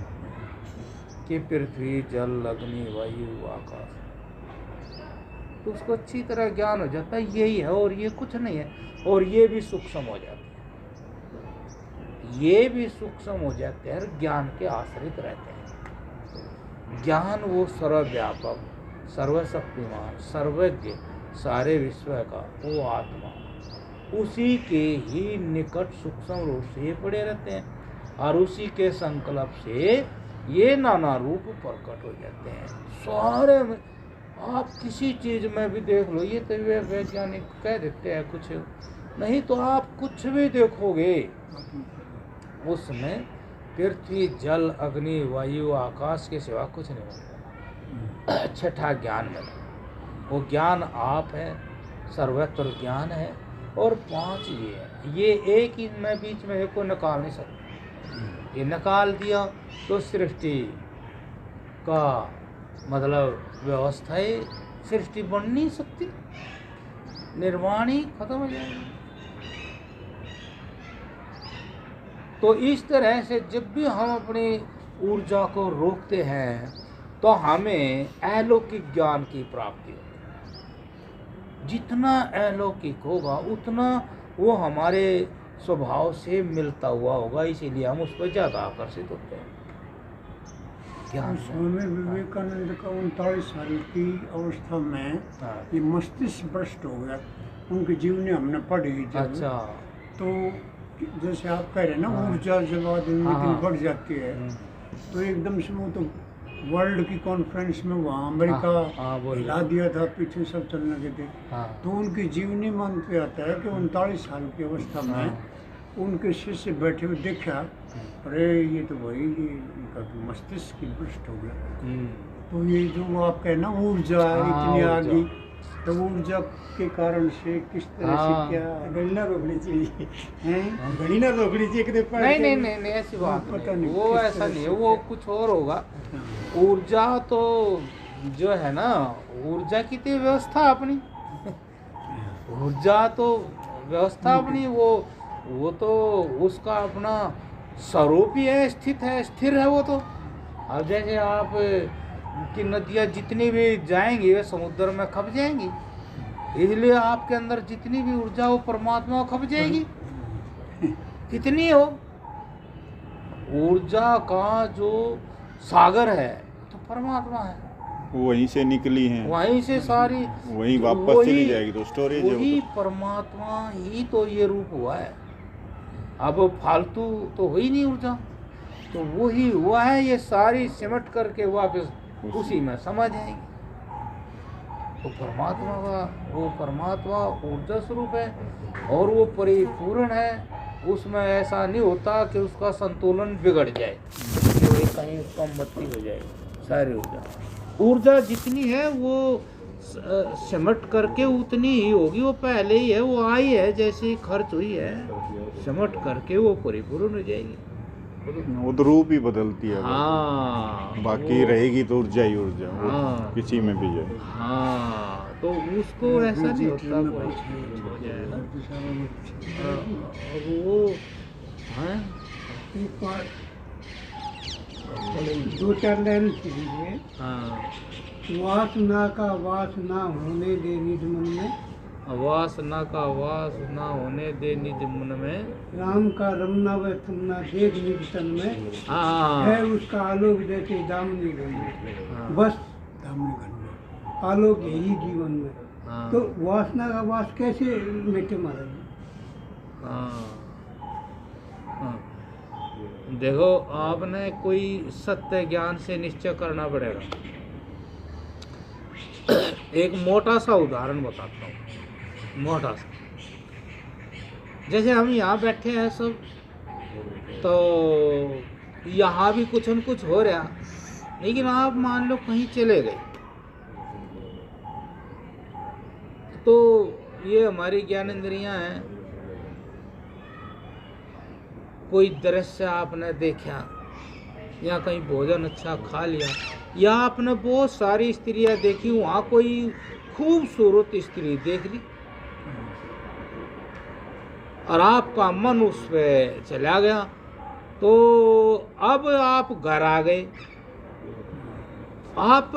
कि पृथ्वी जल अग्नि वायु आकाश। तो उसको अच्छी तरह ज्ञान हो जाता है यही है और ये कुछ नहीं है, और ये भी सूक्ष्म हो जाते हैं, ये भी सूक्ष्म हो जाते हैं, ज्ञान के आश्रित रहते हैं। ज्ञान वो सर्वव्यापक, सर्वशक्तिमान, सर्वज्ञ, सारे विश्व का वो आत्मा, उसी के ही निकट सूक्ष्म रूप से पड़े रहते हैं, और उसी के संकल्प से ये नाना रूप प्रकट हो जाते हैं। सारे में आप किसी चीज में भी देख लो, ये तो वैज्ञानिक कह देते हैं कुछ नहीं, तो आप कुछ भी देखोगे उसमें पृथ्वी जल अग्नि वायु आकाश के सिवा कुछ नहीं होता। छठा ज्ञान में वो ज्ञान आप है, सर्वत्र ज्ञान है, और 5 ये है। ये एक ही में बीच में कोई निकाल नहीं सकता। ये निकाल दिया तो सृष्टि का मतलब व्यवस्था ही सृष्टि बन नहीं सकती, निर्माण ही खत्म हो जाएगा। तो इस तरह से जब भी हम अपनी ऊर्जा को रोकते हैं तो हमें अलौकिक ज्ञान की प्राप्ति होगी। जितना अलौकिक होगा उतना वो हमारे स्वभाव से मिलता हुआ होगा, इसीलिए हम उस पर ज़्यादा आकर्षित होते हैं। ज्ञान
स्वामी विवेकानंद का 39 साल की अवस्था में ये मस्तिष्क भ्रष्ट हो गया। उनकी जीवनी हमने पढ़ी जब,
अच्छा,
तो जैसे आप कह रहे हैं ना, ऊर्जा जब आदमी में इतनी बढ़ जाती है तो एकदम से वो तो वर्ल्ड की कॉन्फ्रेंस में वहाँ अमेरिका हिला दिया था, पीछे सब चलने के थे। तो उनकी जीवनी मन पे आता है कि 39 साल की अवस्था में उनके शिष्य बैठे हुए देखा, अरे ये तो वही इनका तो मस्तिष्क की भ्रष्ट हो गया। तो ये जो आप कहे ना ऊर्जा इतनी आ गई, तो ऊर्जा के कारण से किस तरह से क्या
गणना रोकनी चाहिए,
है,
गणना रोकनी चाहिए।
नहीं ऐसी बात
पता
नहीं,
नहीं
वो
किस
ऐसा
तरह
नहीं है,
से
वो
क्या।
कुछ और होगा। ऊर्जा तो जो है ना, ऊर्जा की तो व्यवस्था अपनी, ऊर्जा तो व्यवस्था अपनी, वो तो उसका अपना स्वरूप ही है, स्थित है, स्थिर है वो तो। अब जैसे आप की नदियाँ जितनी भी जाएंगी वे समुद्र में खप जाएंगी, इसलिए आपके अंदर जितनी भी ऊर्जा हो परमात्मा खप जाएगी, कितनी हो। ऊर्जा का जो सागर है तो परमात्मा है,
वहीं से निकली हैं,
वहीं से सारी
वहीं वापस चली जाएगी, तो स्टोरेज है वो
वही
तो।
परमात्मा ही तो ये रूप हुआ है। अब फालतू तो हुई नहीं ऊर्जा, तो वही हुआ है, ये सारी सिमट करके वापस उसी में समा जाएंगे। तो परमात्मा का, वो परमात्मा ऊर्जा स्वरूप है और वो परिपूर्ण है, उसमें ऐसा नहीं होता कि उसका संतुलन बिगड़ जाए, कि वही कहीं कम बत्ती हो जाए। सारी ऊर्जा जितनी है वो सिमट करके उतनी ही होगी, वो पहले ही है, वो आई है, जैसे ही खर्च हुई है सिमट करके वो परिपूर्ण हो जाएगी।
वो तो रूप ही बदलती है,
हाँ,
बाकी रहेगी तो ऊर्जा ही ऊर्जा, वो
हाँ।
किसी में भी जाए।
हाँ, तो उसको ऐसा नहीं होता कोई हो जाए ना। वो है
एक बार 2-4 लाइन कीजिए।
हाँ,
वासना का वास ना होने दे निज मन में,
वासना का वास ना होने दे निज मन में,
राम का रमना व थमना देख निज तन में,
हाँ
है उसका आलोक जैसे दामनी घन में,
हाँ,
बस
दामनी घन में
आलोक यही जीवन में।
हाँ,
तो वासना का वास कैसे मिटे महाराज?
हाँ, हाँ। देखो, आपने कोई सत्य ज्ञान से निश्चय करना पड़ेगा। एक मोटा सा उदाहरण बताता हूँ, मोटा सा। जैसे हम यहाँ बैठे हैं सब, तो यहाँ भी कुछ न कुछ हो रहा, लेकिन आप मान लो कहीं चले गए, तो ये हमारी ज्ञानेंद्रियाँ हैं। कोई दृश्य आपने देखा, या कहीं भोजन अच्छा खा लिया, या आपने बहुत सारी स्त्रियां देखी, वहाँ कोई खूबसूरत स्त्री देख ली और आपका मन उस पे चला गया, तो अब आप घर आ गए। आप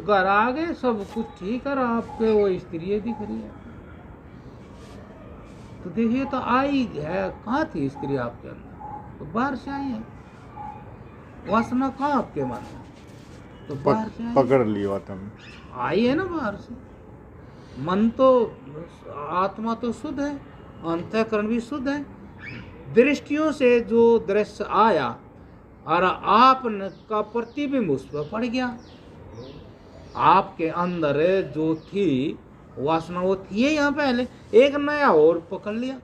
घर आ गए, सब कुछ ठीक है, आपके वो स्त्री दिख रही है, तो देखिए तो आई है, कहाँ थी स्त्री आपके अंदर? तो बाहर से आई है। वासना कहाँ आपके मन में? तो बाहर से आई,
पकड़ लिया तुम,
आई है ना बाहर से। मन तो, आत्मा तो शुद्ध है, अंतःकरण भी शुद्ध है। दृष्टियों से जो दृश्य आया और आप का प्रतिबिंब उस पर पड़ गया, आपके अंदर जो थी वासना, वो थी यहाँ पहले, एक नया और पकड़ लिया।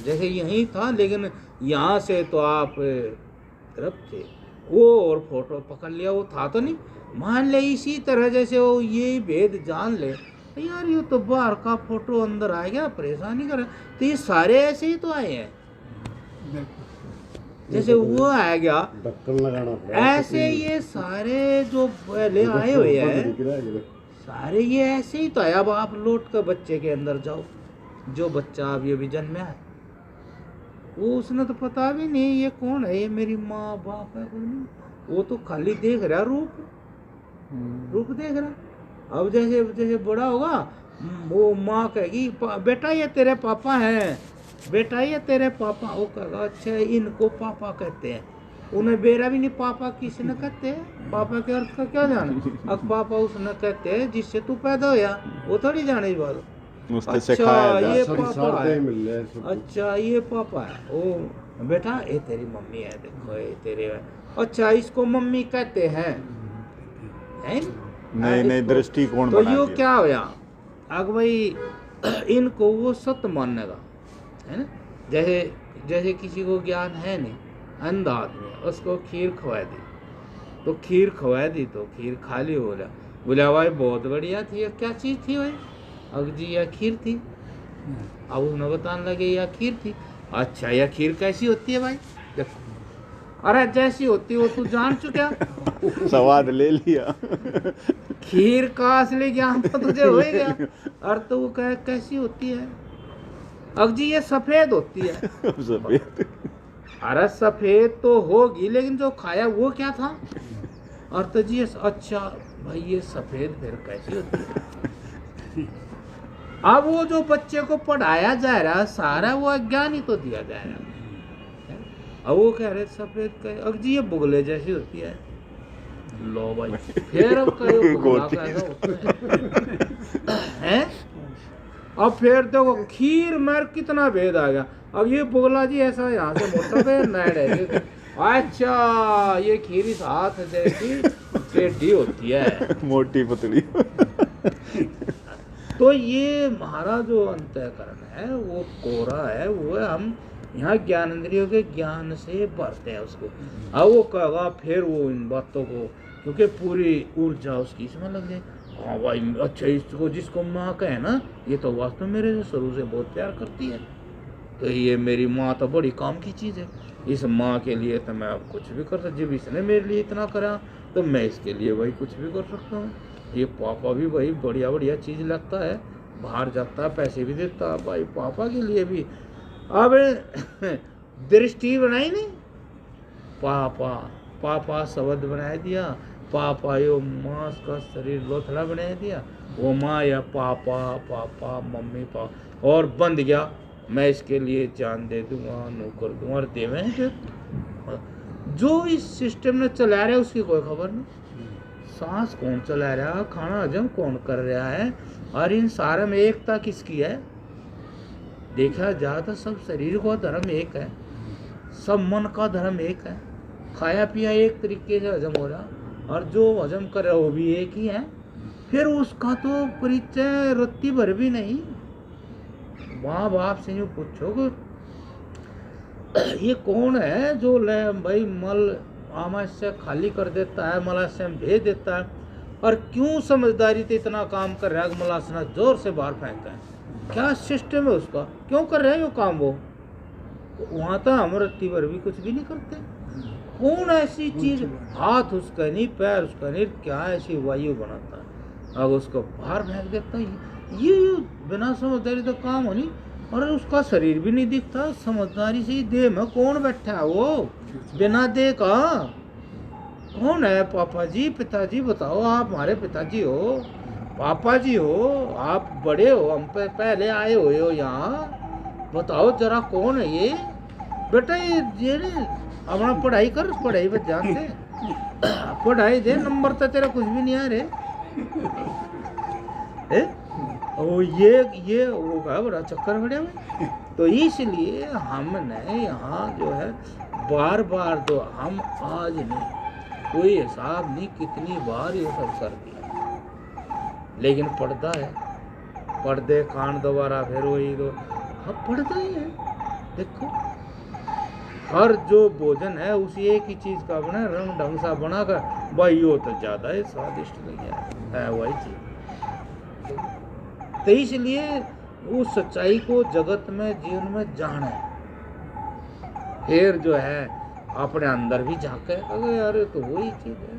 जैसे यही था, लेकिन यहाँ से तो आप तरफ थे, वो और फोटो पकड़ लिया, वो था तो नहीं। मान ले इसी तरह जैसे वो ये भेद जान ले, यार ये तो बाहर का फोटो अंदर आ गया, परेशानी कर, तो ये सारे ऐसे ही तो आए हैं। जैसे वो आ गया,
ढक्कन लगाना पड़ा
ऐसे ये सारे जो पहले आए हुए हैं सारे ये ऐसे ही तो है। अब आप लौट कर बच्चे के अंदर जाओ, जो बच्चा अभी अभी जन्मा है, वो उसने तो पता भी नहीं ये कौन है, ये मेरी माँ बाप है, कोई नहीं, वो तो खाली देख रहा रूप देख रहा। अब जैसे जैसे बड़ा होगा, वो माँ कहेगी बेटा ये तेरे पापा हैं, बेटा ये तेरे पापा। वो कहेगा अच्छा इनको पापा कहते हैं, उन्हें बेरा भी नहीं पापा किसने कहते हैं, पापा के अर्थ का क्या जाने। अब पापा उसने कहते हैं जिससे तू पैदा होया, वो थोड़ी जाने इस बात। अच्छा ये पापा है, अच्छा ये पापा है, ओ बेटा ये तेरी मम्मी है, देखो ये तेरे है। अच्छा इसको मम्मी कहते हैं,
नए नए दृष्टिकोण
तो
बना
यो
दिया।
क्या होया, अग भाई इनको वो सत्य मानेगा, है ना। जैसे जैसे किसी को ज्ञान है नहीं, अंधा आदमी, उसको खीर खवा दी, तो खीर खवा दी तो खीर खा ली, बोला भाई बहुत बढ़िया थी, क्या चीज़ थी भाई, अग जी यह खीर थी। अब उसने बताने लगे यह खीर थी। अच्छा यह खीर कैसी होती है भाई, देखो, अरे जैसी होती है वो तू जान चुका,
स्वाद ले लिया।
खीर का असली ज्ञान तो तुझे हो ही गया। और तो वो कहे कैसी होती है, अग जी ये सफेद होती है।
सफेद,
अरे सफेद तो होगी, लेकिन जो खाया वो क्या था। और तो जी अच्छा भाई ये सफेद फिर कैसी होती है। अब वो जो बच्चे को पढ़ाया जा रहा सारा वो अज्ञान ही तो दिया जा रहा है। अब वो कह रहे सफेद का, अब जी ये बुगले जैसी होती है। लो भाई फिर अब कहो बुगला कैसा होता है। अब फिर देखो खीर में कितना भेद आ गया। अब ये बुगला जी ऐसा यहाँ से मोटा पे नैड है, अच्छा ये खीर इस हाथ जैसी टेढ़ी होती है,
मोटी पतली।
तो ये हमारा जो अंतःकरण है वो कोरा है, वो है हम यहाँ ज्ञानेंद्रियों के ज्ञान से भरते हैं उसको। अब वो कहेगा फिर वो इन बातों को, क्योंकि पूरी ऊर्जा उसकी इसमें लग जाए। हाँ भाई अच्छा इसको जिसको माँ कहे ना, ये तो वास्तव में मेरे से शुरू से बहुत प्यार करती है, तो ये मेरी माँ तो बड़ी काम की चीज़ है। इस माँ के लिए तो मैं अब कुछ भी कर सकता, जब इसने मेरे लिए इतना करा तो मैं इसके लिए भाई कुछ भी कर सकता हूँ। ये पापा भी भाई बढ़िया बढ़िया चीज़ लगता है, बाहर जाता है पैसे भी देता है भाई पापा के लिए भी। अब दृष्टि बनाई नहीं, पापा पापा शब्द बना दिया, पापा यो मांस का शरीर लोथड़ा बना दिया, वो माँ या पापा पापा मम्मी पापा, और बंद गया मैं इसके लिए जान दे दूंगा नौकर दूंगा और देवें। जो इस सिस्टम ने चला रहा है उसकी कोई खबर नहीं, सांस कौन चला रहा है, खाना हजम कौन कर रहा है, और इन सारे में एकता किसकी है। देखा जाए तो सब शरीर का धर्म एक है, सब मन का धर्म एक है, खाया पिया एक तरीके से हजम हो रहा, और जो हजम कर रहा वो भी एक ही है। फिर उसका तो परिचय रत्ती भर भी नहीं। माँ बाप से यूँ पूछो कि ये कौन है जो ले भाई मल आमाशय खाली कर देता है, मलाशय में भेज देता है, और क्यों समझदारी से इतना काम कर रहा है, मलाशय जोर से बाहर फेंकता है, क्या सिस्टम है उसका, क्यों कर रहे हैं वो काम। वो वहाँ तो हम रत्ती भर भी कुछ भी नहीं करते। कौन ऐसी चीज, हाथ उसका नहीं पैर उसका नहीं, क्या ऐसी वायु बनाता है, अब उसको बाहर फेंक देता है। ये बिना समझदारी तो काम हो नहीं, और उसका शरीर भी नहीं दिखता, समझदारी से ही देह में कौन बैठा है वो, बिना देह का कौन है। पापा जी पिताजी बताओ, आप हमारे पिताजी हो, पापा जी हो, आप बड़े हो, हम पे पहले आए हुए हो यहाँ, बताओ जरा कौन है ये बेटा। ये नहीं अपना पढ़ाई कर, पढ़ाई पर ध्यान दे, पढ़ाई दे, नंबर तो तेरा कुछ भी नहीं आ रहे। वो ये वो का बड़ा चक्कर बढ़िया में। तो इसलिए हमने यहाँ जो है बार बार तो हम आज नहीं कोई हिसाब नहीं कितनी बार ये सब कर दिया, लेकिन पर्दा है, पर्दे कान दोबारा फिर वही तो अब पर्दा ही है। देखो हर जो भोजन है उसी एक ही चीज का बना, रंग ढंग सा बना कर भाई वो तो ज्यादा ही स्वादिष्ट लग है वही चीज। तो इसलिए उस सच्चाई को जगत में जीवन में जाना है। फिर जो है अपने अंदर भी झांके, अरे यार तो वही चीज है,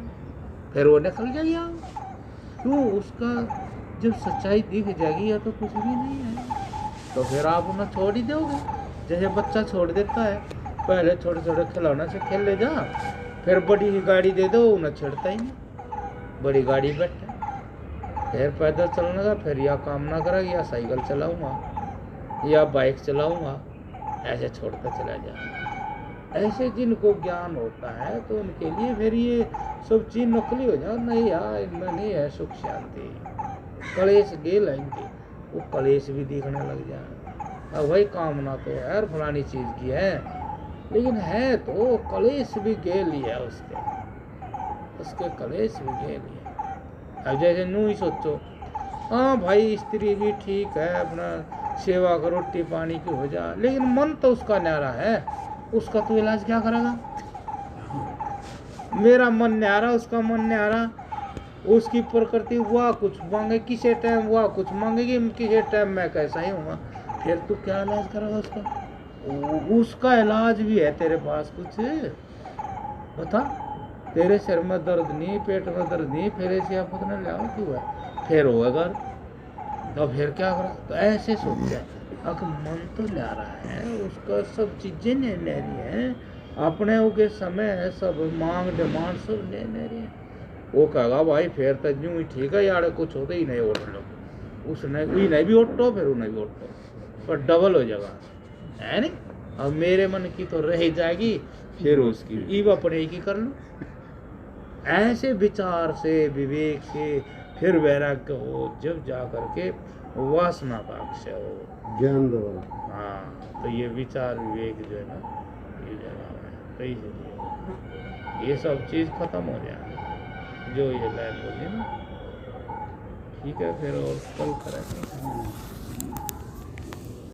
फिर वो निकल जाएगा। क्यों? उसका जब सच्चाई दिख जाएगी या तो कुछ भी नहीं है, तो फिर आप उन्हें छोड़ ही दोगे। जैसे बच्चा छोड़ देता है, पहले छोटे छोटे खिलौने से खेल ले जा, फिर बड़ी गाड़ी दे दो, उन्हें छेड़ता ही नहीं, बड़ी गाड़ी बैठे, फिर पैदल चलने का, फिर या काम ना करेगा या साइकिल चलाऊंगा या बाइक चलाऊंगा, ऐसे छोड़ता चला जा। ऐसे जिनको ज्ञान होता है तो उनके लिए फिर ये सब चीज नकली हो जाए। नहीं यार, इनमें नहीं है सुख शांति, कलेश गेल है इनके, वो कलेश भी दिखने लग जाए। अब वही कामना तो यार फलानी चीज की है, लेकिन है तो कलेश भी गेल ही है उसके कलेश भी गेल ही है। अब जैसे नू ही सोचो, हाँ भाई स्त्री भी ठीक है, अपना सेवा का रोटी पानी की हो जा, लेकिन मन तो उसका न्यारा है, उसका तो इलाज क्या करेगा? मेरा मन न्यारा, उसका मन न्यारा, उसकी प्रकृति वह कुछ मांगे किसी टाइम, वह कुछ मांगेगी किसी टाइम, मैं कैसा ही हूँ, फिर तू क्या इलाज करेगा उसका? उसका इलाज भी है तेरे पास कुछ? बता, तेरे सिर में दर्द नहीं, पेट में दर्द नहीं, फिर ऐसे आप उतना ले आओ क्यों है? फिर होगा तो फिर क्या करा? तो ऐसे सोचा, अगर मन तो ला रहा है, उसका सब चीजें ले रही है, अपने के समय है, सब मांग डिमांड सब ले रही है। वो कहेगा भाई फिर तो यूं ही ठीक है यार, कुछ होता ही नहीं, ओढ़ लो, उसने भी नहीं भी ओटो, फिर उन्हें भी ओटो, पर डबल हो जाएगा, है नहीं? अब मेरे मन की तो रह जाएगी, फिर उसकी ईव अपने की कर लो। ऐसे विचार से, विवेक से फिर वैराग्य हो, जब जा करके वासना का अक्षय हो,
ज्ञान दो।
हाँ, तो ये विचार विवेक जो है ना, ये जगह है, तो इसलिए ये सब चीज़ खत्म हो जाए जो ये लाइन बोली ना। ठीक है, फिर और कल करेंगे।